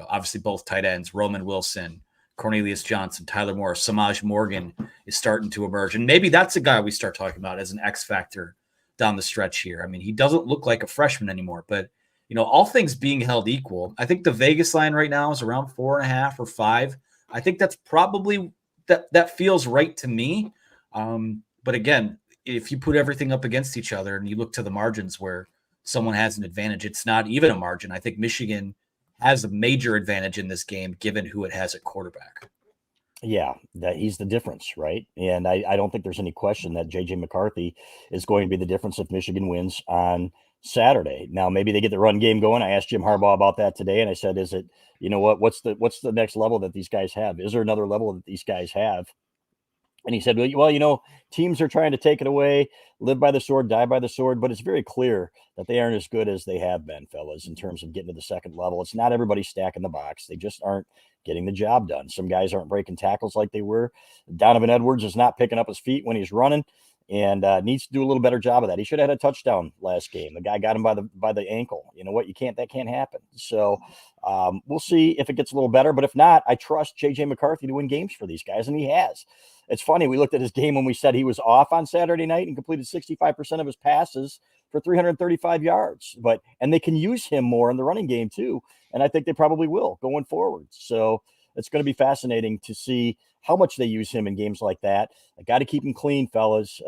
obviously both tight ends, Roman Wilson, Cornelius Johnson, Tyler Moore, Samaj Morgan is starting to emerge. And maybe that's a guy we start talking about as an X factor down the stretch here. He doesn't look like a freshman anymore, but all things being held equal, I think the Vegas line right now is around 4.5 or 5. I think that's probably that feels right to me. But again, if you put everything up against each other and you look to the margins where someone has an advantage, it's not even a margin. I think Michigan has a major advantage in this game, given who it has at quarterback. Yeah, that he's the difference, right? And I don't think there's any question that J.J. McCarthy is going to be the difference if Michigan wins on Saturday. Now, maybe they get the run game going. I asked Jim Harbaugh about that today, and I said, is it, what's the next level that these guys have? Is there another level that these guys have? And he said, well, teams are trying to take it away, live by the sword, die by the sword, but it's very clear that they aren't as good as they have been, fellas, in terms of getting to the second level. It's not everybody stacking the box. They just aren't getting the job done. Some guys aren't breaking tackles like they were. Donovan Edwards is not picking up his feet when he's running, and needs to do a little better job of that. He should have had a touchdown last game. The guy got him by the ankle. You know what? That can't happen. So we'll see if it gets a little better. But if not, I trust J.J. McCarthy to win games for these guys, and he has. It's funny. We looked at his game when we said he was off on Saturday night and completed 65% of his passes for 335 yards. And they can use him more in the running game too. And I think they probably will going forward. So it's going to be fascinating to see how much they use him in games like that. I got to keep him clean, fellas,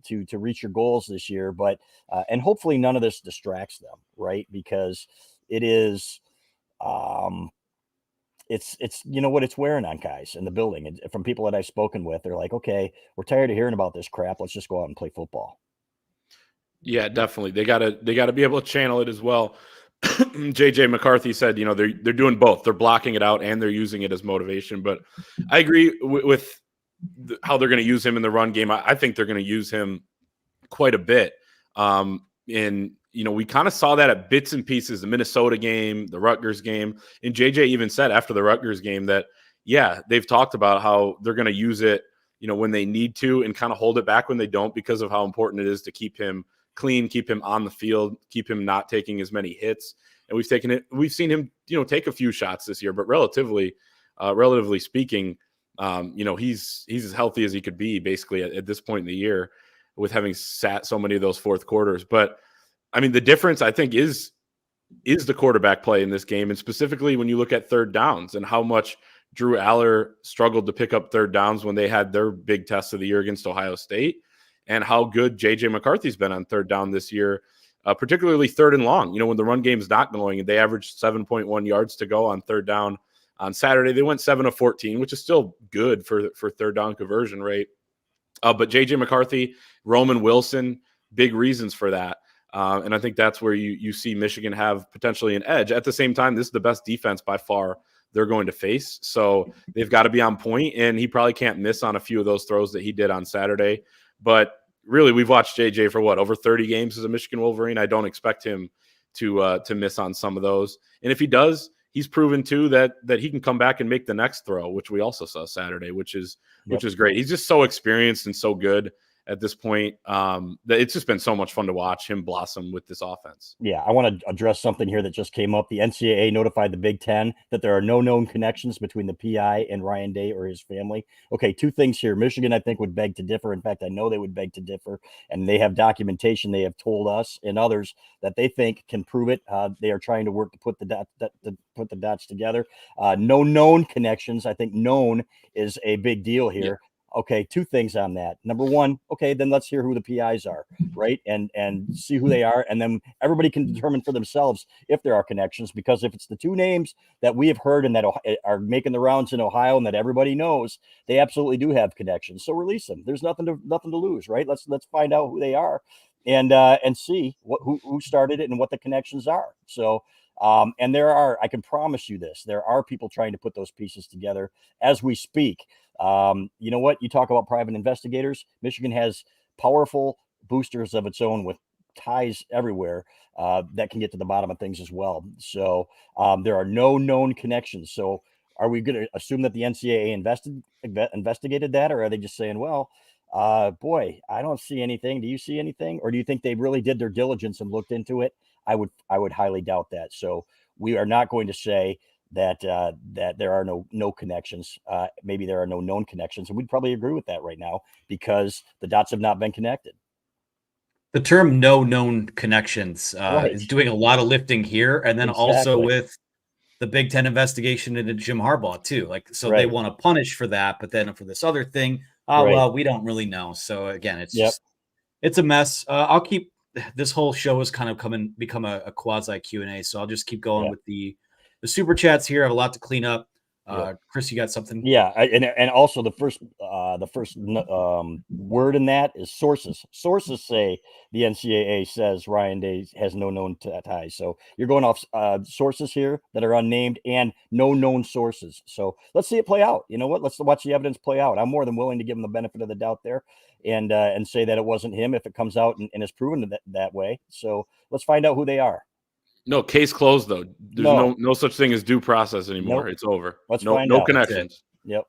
to reach your goals this year. But and hopefully none of this distracts them, right? Because it is, it's it's wearing on guys in the building. And from people that I've spoken with, they're like, okay, we're tired of hearing about this crap. Let's just go out and play football. Yeah, definitely. They gotta be able to channel it as well. JJ McCarthy said, they're doing both. They're blocking it out and they're using it as motivation. But I agree with how they're going to use him in the run game. I think they're going to use him quite a bit. And we kind of saw that at bits and pieces, the Minnesota game, the Rutgers game. And JJ even said after the Rutgers game that, yeah, they've talked about how they're going to use it, when they need to and kind of hold it back when they don't because of how important it is to keep him clean, keep him on the field, keep him not taking as many hits. And we've seen him, take a few shots this year, but relatively speaking, he's as healthy as he could be basically at this point in the year with having sat so many of those fourth quarters. But I mean, the difference I think is the quarterback play in this game. And specifically when you look at third downs and how much Drew Aller struggled to pick up third downs when they had their big test of the year against Ohio State, and how good JJ McCarthy's been on third down this year, particularly third and long. When the run game's not going, and they averaged 7.1 yards to go on third down on Saturday. They went 7 of 14, which is still good for third down conversion rate. But JJ McCarthy, Roman Wilson, big reasons for that. And I think that's where you see Michigan have potentially an edge. At the same time, this is the best defense by far they're going to face. So they've got to be on point, and he probably can't miss on a few of those throws that he did on Saturday. But really, we've watched JJ for over 30 games as a Michigan Wolverine. I don't expect him to miss on some of those. And if he does, he's proven too that he can come back and make the next throw, which we also saw Saturday, which is great. He's just so experienced and so good at this point that it's just been so much fun to watch him blossom with this offense. Yeah, I want to address something here that just came up. The NCAA notified the Big Ten that there are no known connections between the PI and Ryan Day or his family. Okay, two things here. Michigan, I think, would beg to differ. In fact, I know they would beg to differ, and they have documentation they have told us and others that they think can prove it. They are trying to work to put the dots together. No known connections. I think known is a big deal here. Yeah. Okay, two things on that. Number one, okay, then let's hear who the PIs are, right? And see who they are. And then everybody can determine for themselves if there are connections, because if it's the two names that we have heard and that are making the rounds in Ohio and that everybody knows, they absolutely do have connections. So release them. There's nothing to lose, right? Let's find out who they are and see who started it and what the connections are. So and I can promise you this, there are people trying to put those pieces together as we speak. You know what? You talk about private investigators. Michigan has powerful boosters of its own with ties everywhere that can get to the bottom of things as well. So there are no known connections. So are we going to assume that the NCAA investigated that, or are they just saying, well, boy, I don't see anything. Do you see anything? Or do you think they really did their diligence and looked into it? I would highly doubt that. So we are not going to say that there are no connections. Maybe there are no known connections, and we'd probably agree with that right now because the dots have not been connected. The term "no known connections" Right. is doing a lot of lifting here, and then Exactly. also with the Big Ten investigation into Jim Harbaugh too. Right. They want to punish for that, but then for this other thing, right. Well, we don't really know. So again, it's a mess. I'll keep. This whole show has kind of become a quasi Q&A, so I'll just keep going with the super chats here. I have a lot to clean up. Chris, you got something? Yeah, and also the first word in that is sources. Sources say the NCAA says Ryan Day has no known ties. So you're going off sources here that are unnamed and no known sources. So let's see it play out. You know what? Let's watch the evidence play out. I'm more than willing to give him the benefit of the doubt there and say that it wasn't him if it comes out and is proven that way. So let's find out who they are. No, case closed though. There's no such thing as due process anymore. Nope. It's over. Let's find out. Connections. Yep.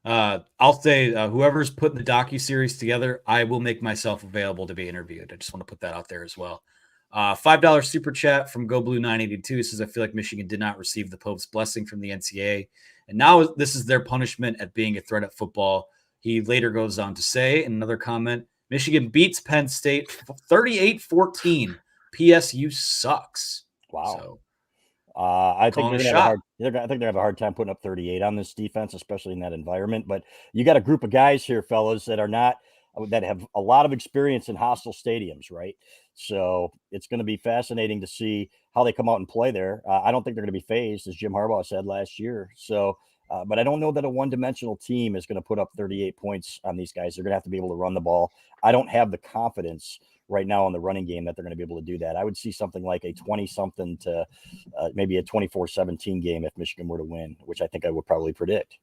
I'll say whoever's putting the docuseries together, I will make myself available to be interviewed. I just want to put that out there as well. $5 super chat from Go Blue 982 says, I feel like Michigan did not receive the Pope's blessing from the NCAA, and now this is their punishment at being a threat at football. He later goes on to say in another comment, Michigan beats Penn State 38-14. PSU sucks. Wow. So, I think they're gonna have a hard time putting up 38 on this defense, especially in that environment. But you got a group of guys here, fellas, that have a lot of experience in hostile stadiums, right? So it's going to be fascinating to see how they come out and play there. I don't think they're going to be phased, as Jim Harbaugh said last year. So, but I don't know that a one-dimensional team is going to put up 38 points on these guys. They're going to have to be able to run the ball. I don't have the confidence right now in the running game that they're going to be able to do that. I would see something like a 20-something to maybe a 24-17 game if Michigan were to win, which I think I would probably predict.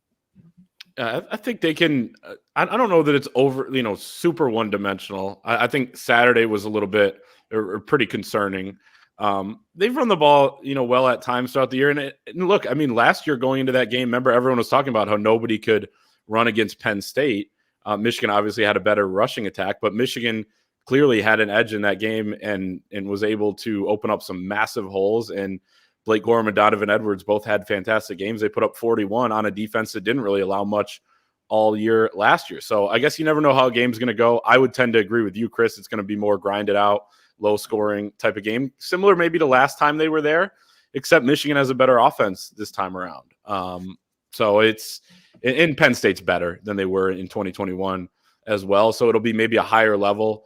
I think they can. I don't know that it's over, super one dimensional. I think Saturday was a little bit or pretty concerning. They've run the ball, well at times throughout the year. And look, I mean, last year going into that game, remember everyone was talking about how nobody could run against Penn State. Michigan obviously had a better rushing attack, but Michigan clearly had an edge in that game and was able to open up some massive holes. And Blake Gorham and Donovan Edwards both had fantastic games. They put up 41 on a defense that didn't really allow much all year last year. So I guess you never know how a game's going to go. I would tend to agree with you, Chris. It's going to be more grinded out, low scoring type of game, similar maybe to last time they were there, except Michigan has a better offense this time around. So it's in Penn State's better than they were in 2021 as well. So it'll be maybe a higher level,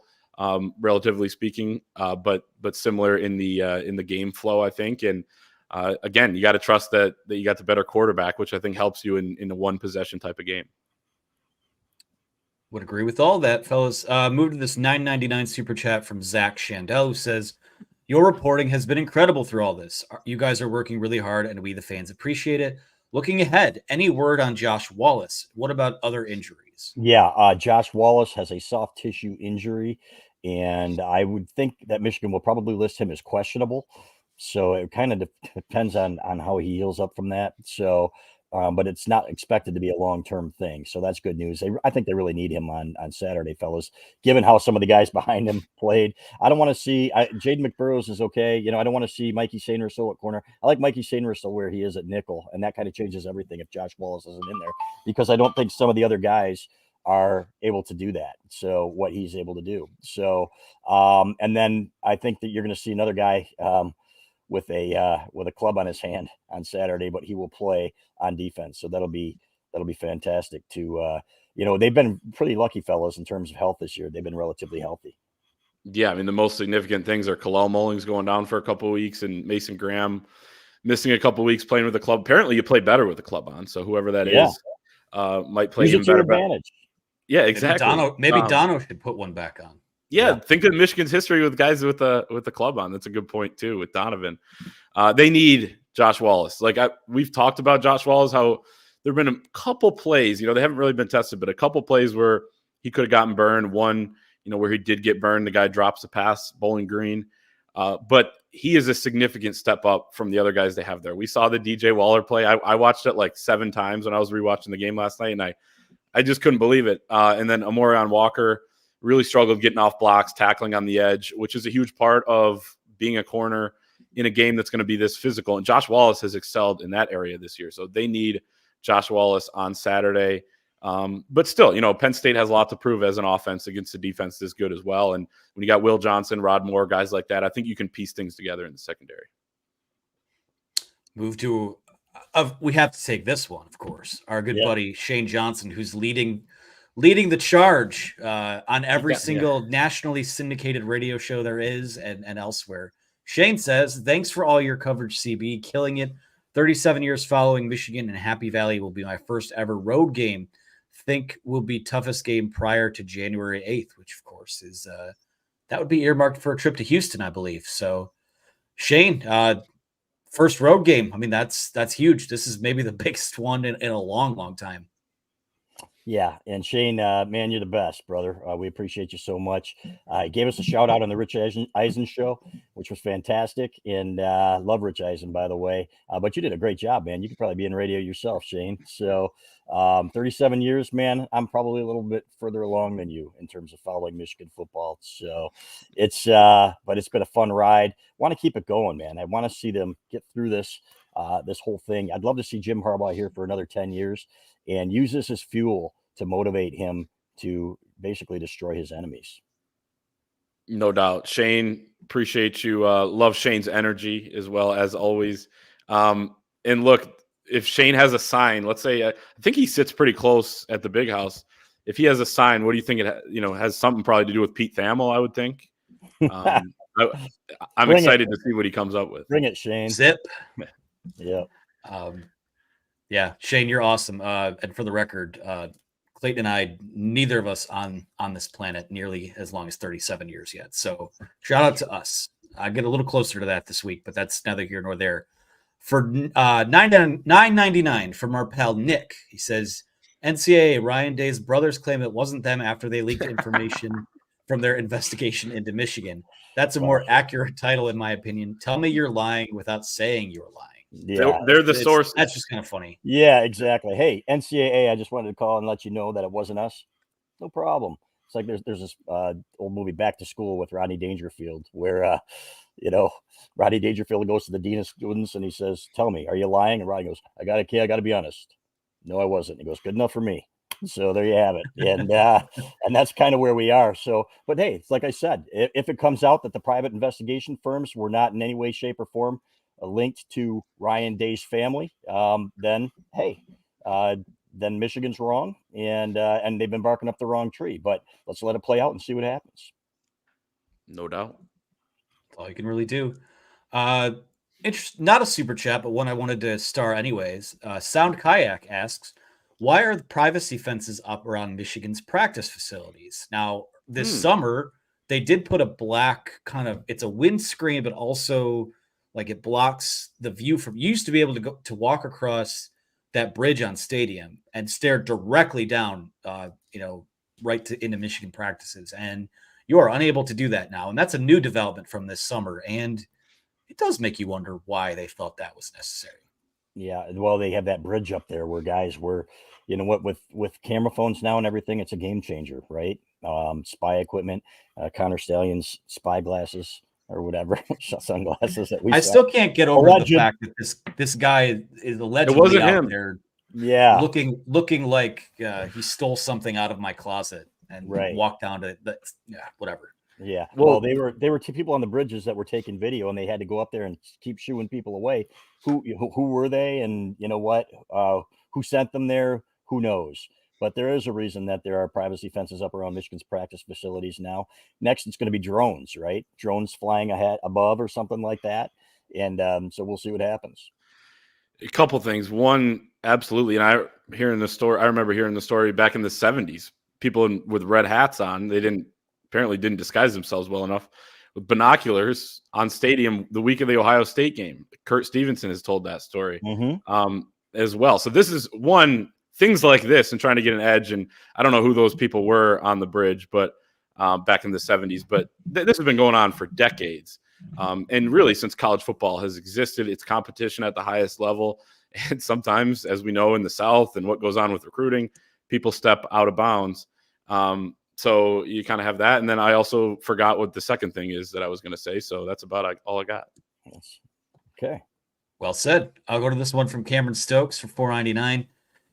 relatively speaking, but similar in the game flow, I think. And again, you got to trust that you got the better quarterback, which I think helps you in a one possession type of game. Would agree with all that, fellas. Move to this $9.99 super chat from Zach Shandell, who says, your reporting has been incredible through all this. You guys are working really hard, and we, the fans, appreciate it. Looking ahead, any word on Josh Wallace? What about other injuries? Yeah, Josh Wallace has a soft tissue injury, and I would think that Michigan will probably list him as questionable. So it kind of depends on how he heals up from that. So, but it's not expected to be a long-term thing. So that's good news. I think they really need him on Saturday, fellas, given how some of the guys behind him played. I don't want to see Jaden McBurrows is okay. I don't want to see Mikey Sainristil at corner. I like Mikey Sainristil where he is at nickel, and that kind of changes everything if Josh Wallace isn't in there, because I don't think some of the other guys are able to do that. So what he's able to do. So, and then I think that you're going to see another guy, with a club on his hand on Saturday, but he will play on defense. So that'll be fantastic to, they've been pretty lucky, fellas, in terms of health this year. They've been relatively healthy. Yeah. I mean, the most significant things are Kalel Mullings going down for a couple of weeks and Mason Graham missing a couple of weeks playing with the club. Apparently you play better with the club on. So whoever that is might play him better. Advantage. Yeah, exactly. Maybe Dono should put one back on. Yeah, think of Michigan's history with guys with the club on. That's a good point too with Donovan. They need Josh Wallace. We've talked about Josh Wallace, how there have been a couple plays. They haven't really been tested, but a couple plays where he could have gotten burned. One, where he did get burned. The guy drops a pass, Bowling Green. But he is a significant step up from the other guys they have there. We saw the DJ Waller play. I watched it like 7 times when I was rewatching the game last night, and I just couldn't believe it. And then Amorion Walker really struggled getting off blocks, tackling on the edge, which is a huge part of being a corner in a game that's going to be this physical. And Josh Wallace has excelled in that area this year. So they need Josh Wallace on Saturday. But still, Penn State has a lot to prove as an offense against a defense this good as well. And when you got Will Johnson, Rod Moore, guys like that, I think you can piece things together in the secondary. Move to we have to take this one, of course. Our good buddy Shane Johnson, who's leading the charge on every single nationally syndicated radio show there is and elsewhere. Shane says, thanks for all your coverage, CB. Killing it. 37 years following Michigan, and Happy Valley will be my first ever road game. Think will be toughest game prior to January 8th, which, of course, is that would be earmarked for a trip to Houston, I believe. So, Shane, first road game. I mean, that's huge. This is maybe the biggest one in a long, long time. Yeah, and Shane, man, you're the best, brother. We appreciate you so much. He gave us a shout out on the Rich Eisen show, which was fantastic, and love Rich Eisen, by the way. But you did a great job, man. You could probably be in radio yourself, Shane. So 37 years, man. I'm probably a little bit further along than you in terms of following Michigan football. So but it's been a fun ride. Want to keep it going, man. I want to see them get through this whole thing. I'd love to see Jim Harbaugh here for another 10 years. And use this as fuel to motivate him to basically destroy his enemies. No doubt. Shane, appreciate you. Love Shane's energy as well, as always. And look, if Shane has a sign, let's say, I think he sits pretty close at the big house. If he has a sign, what do you think it has something probably to do with Pete Thamel, I would think. I'm excited to see what he comes up with. Bring it, Shane. Zip. Yeah. Yeah, Shane, you're awesome. And for the record, Clayton and I, neither of us on this planet nearly as long as 37 years yet. So shout out to us. I get a little closer to that this week, but that's neither here nor there. For $9.99 from our pal Nick, he says, NCAA, Ryan Day's brothers claim it wasn't them after they leaked information from their investigation into Michigan. That's a more accurate title, in my opinion. Tell me you're lying without saying you're lying. Yeah, they're the sources. That's just kind of funny. Yeah, exactly. Hey, NCAA, I just wanted to call and let you know that it wasn't us. No problem. It's like there's this old movie Back to School with Rodney Dangerfield where Rodney Dangerfield goes to the dean of students and he says, "Tell me, are you lying?" And Rodney goes, "I got to be honest. No, I wasn't." He goes, "Good enough for me." So there you have it. And that's kind of where we are. So, but hey, it's like I said, if it comes out that the private investigation firms were not in any way, shape, or form linked to Ryan Day's family, then hey, then Michigan's wrong, and they've been barking up the wrong tree. But let's let it play out and see what happens. No doubt. That's all you can really do. Not a super chat, but one I wanted to star anyways. Sound Kayak asks, why are the privacy fences up around Michigan's practice facilities? Now, this summer, they did put a black it's a windscreen, but also like it blocks the view from, you used to be able to walk across that bridge on Stadium and stare directly down, right into Michigan practices. And you are unable to do that now. And that's a new development from this summer. And it does make you wonder why they thought that was necessary. Yeah, well, they have that bridge up there where guys were, with camera phones now and everything, it's a game changer, right? Spy equipment, Connor Stalions spy glasses or whatever, sunglasses that we. I still can't get over the fact that this guy is allegedly out there, looking like he stole something out of my closet and walked down to whatever. Yeah. Well, they were two people on the bridges that were taking video, and they had to go up there and keep shooing people away. Who were they? And you know what? Who sent them there? Who knows? But there is a reason that there are privacy fences up around Michigan's practice facilities now. Next, it's going to be drones, right? Drones flying above or something like that. And so we'll see what happens. A couple things. One, absolutely. And I remember hearing the story back in the 70s. People with red hats on, they apparently didn't disguise themselves well enough with binoculars on Stadium the week of the Ohio State game. Kurt Stevenson has told that story as well. So this is one, things like this and trying to get an edge. And I don't know who those people were on the bridge, but back in the 70s, but this has been going on for decades. And really since college football has existed, it's competition at the highest level. And sometimes, as we know in the South and what goes on with recruiting, people step out of bounds. So you kind of have that. And then I also forgot what the second thing is that I was going to say. So that's about all I got. Okay. Well said. I'll go to this one from Cameron Stokes for $4.99.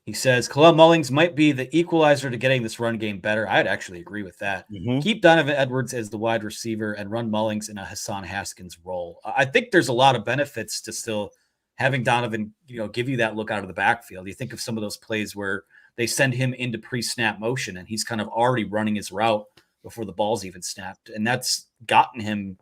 He says, Kalel Mullings might be the equalizer to getting this run game better. I'd actually agree with that. Keep Donovan Edwards as the wide receiver and run Mullings in a Hassan Haskins role. I think there's a lot of benefits to still having Donovan, give you that look out of the backfield. You think of some of those plays where they send him into pre-snap motion and he's kind of already running his route before the ball's even snapped. And that's gotten him,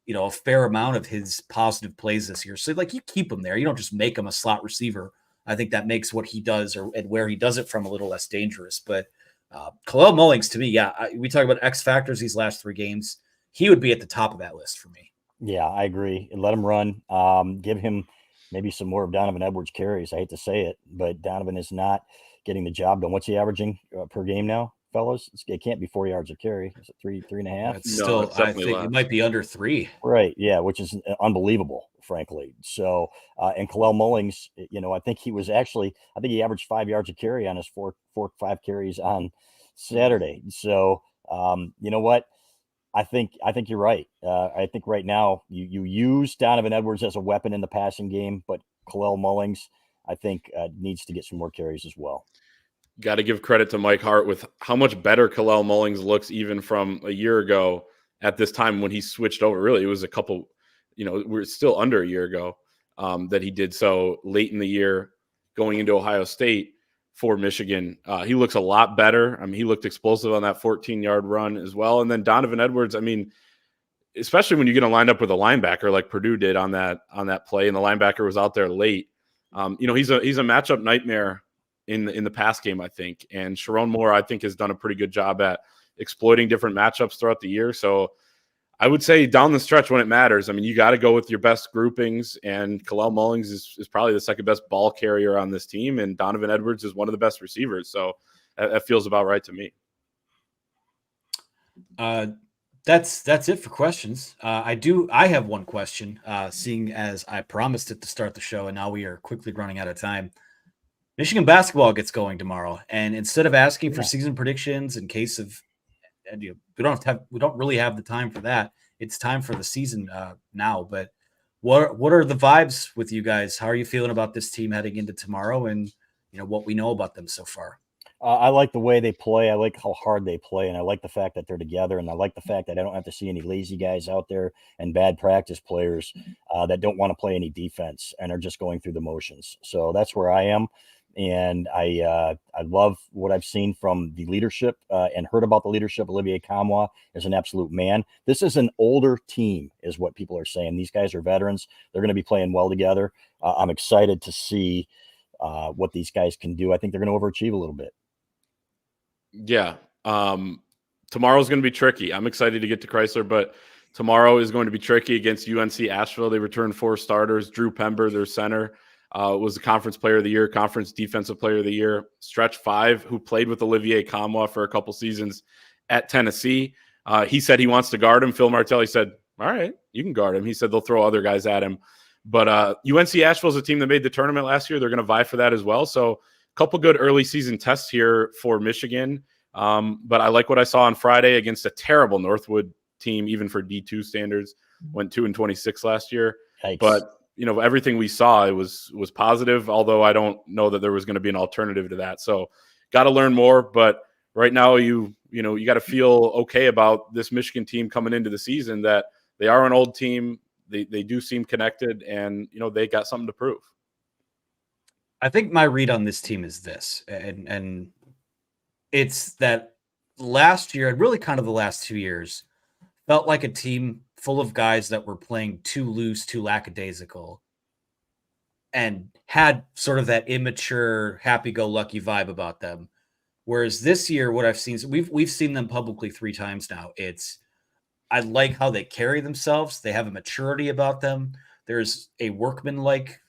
a fair amount of his positive plays this year. So you keep him there. You don't just make him a slot receiver. I think that makes what he does and where he does it from a little less dangerous. But Kalel Mullings, to me, we talk about X factors these last 3 games. He would be at the top of that list for me. Yeah, I agree. Let him run. Give him maybe some more of Donovan Edwards carries. I hate to say it, but Donovan is not getting the job done. What's he averaging per game now, fellas? It can't be 4 yards of carry. Is it 3.5? It's still, I think it might be under 3. Right. Yeah, which is unbelievable, frankly. So, and Kalel Mullings, I think he averaged 5 yards of carry on his 5 carries on Saturday. So, you know what? I think you're right. I think right now you use Donovan Edwards as a weapon in the passing game, but Kalel Mullings, I think, needs to get some more carries as well. Got to give credit to Mike Hart with how much better Kalel Mullings looks even from a year ago at this time when he switched over. Really, it was a couple, we're still under a year ago that he did so late in the year going into Ohio State for Michigan. He looks a lot better. I mean, he looked explosive on that 14-yard run as well. And then Donovan Edwards, I mean, especially when you get him lined up with a linebacker like Purdue did on that play, and the linebacker was out there late. He's a matchup nightmare in the pass game, I think. And Sharon Moore, I think, has done a pretty good job at exploiting different matchups throughout the year. So I would say down the stretch when it matters. I mean, you got to go with your best groupings, and Kalel Mullings is probably the second best ball carrier on this team, and Donovan Edwards is one of the best receivers. So that feels about right to me. That's it for questions. I have one question, seeing as I promised it to start the show, and now we are quickly running out of time. Michigan basketball gets going tomorrow, and instead of asking for season predictions in case of, we don't really have the time for that. It's time for the season now. But what are the vibes with you guys? How are you feeling about this team heading into tomorrow, and what we know about them so far? I like the way they play. I like how hard they play, and I like the fact that they're together, and I like the fact that I don't have to see any lazy guys out there and bad practice players that don't want to play any defense and are just going through the motions. So that's where I am. And I love what I've seen from the leadership and heard about the leadership. Olivier Kamwa is an absolute man. This is an older team, is what people are saying. These guys are veterans. They're going to be playing well together. I'm excited to see what these guys can do. I think they're going to overachieve a little bit. Yeah. Tomorrow's going to be tricky. I'm excited to get to Chrysler, but tomorrow is going to be tricky against UNC Asheville. They returned 4 starters. Drew Pember, their center, was the conference player of the year, conference defensive player of the year. Stretch 5, who played with Olivier Kamwa for a couple seasons at Tennessee. He said he wants to guard him. Phil Martelli said, all right, you can guard him. He said they'll throw other guys at him. But UNC Asheville is a team that made the tournament last year. They're going to vie for that as well. So a couple good early season tests here for Michigan. But I like what I saw on Friday against a terrible Northwood team, even for D2 standards. Went 2-26 last year. Yikes. But everything we saw, it was positive, although I don't know that there was going to be an alternative to that. So got to learn more. But right now, you got to feel okay about this Michigan team coming into the season, that they are an old team. They do seem connected, and they got something to prove. I think my read on this team is this, and it's that last year, and really kind of the last 2 years, felt like a team full of guys that were playing too loose, too lackadaisical, and had sort of that immature, happy-go-lucky vibe about them. Whereas this year, what I've seen, we've seen them publicly 3 times now. I like how they carry themselves. They have a maturity about them. There's a workman-like,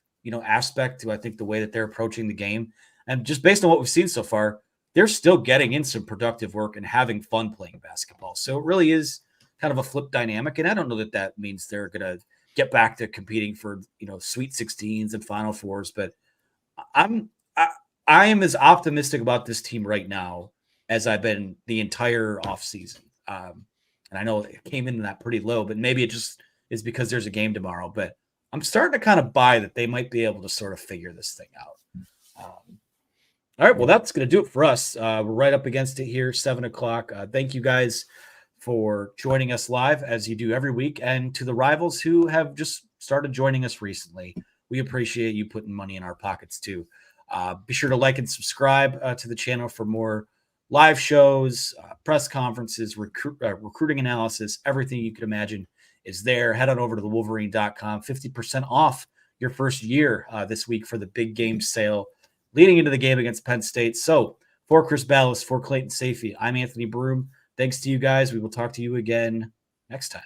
aspect to, I think, the way that they're approaching the game. And just based on what we've seen so far, they're still getting in some productive work and having fun playing basketball. So it really is kind of a flip dynamic. And I don't know that means they're going to get back to competing for, Sweet 16s and Final Fours, but I am as optimistic about this team right now as I've been the entire offseason. And I know it came in that pretty low, but maybe it just is because there's a game tomorrow. But I'm starting to kind of buy that they might be able to sort of figure this thing out. All right, well, that's going to do it for us. We're right up against it here, 7 o'clock. Thank you guys for joining us live, as you do every week. And to the rivals who have just started joining us recently, we appreciate you putting money in our pockets too. Be sure to like and subscribe to the channel for more live shows, press conferences, recruiting analysis, everything you could imagine is there. Head on over to thewolverine.com, 50% off your first year this week for the big game sale leading into the game against Penn State. So for Chris Ballas, for Clayton Safey, I'm Anthony Broom. Thanks to you guys. We will talk to you again next time.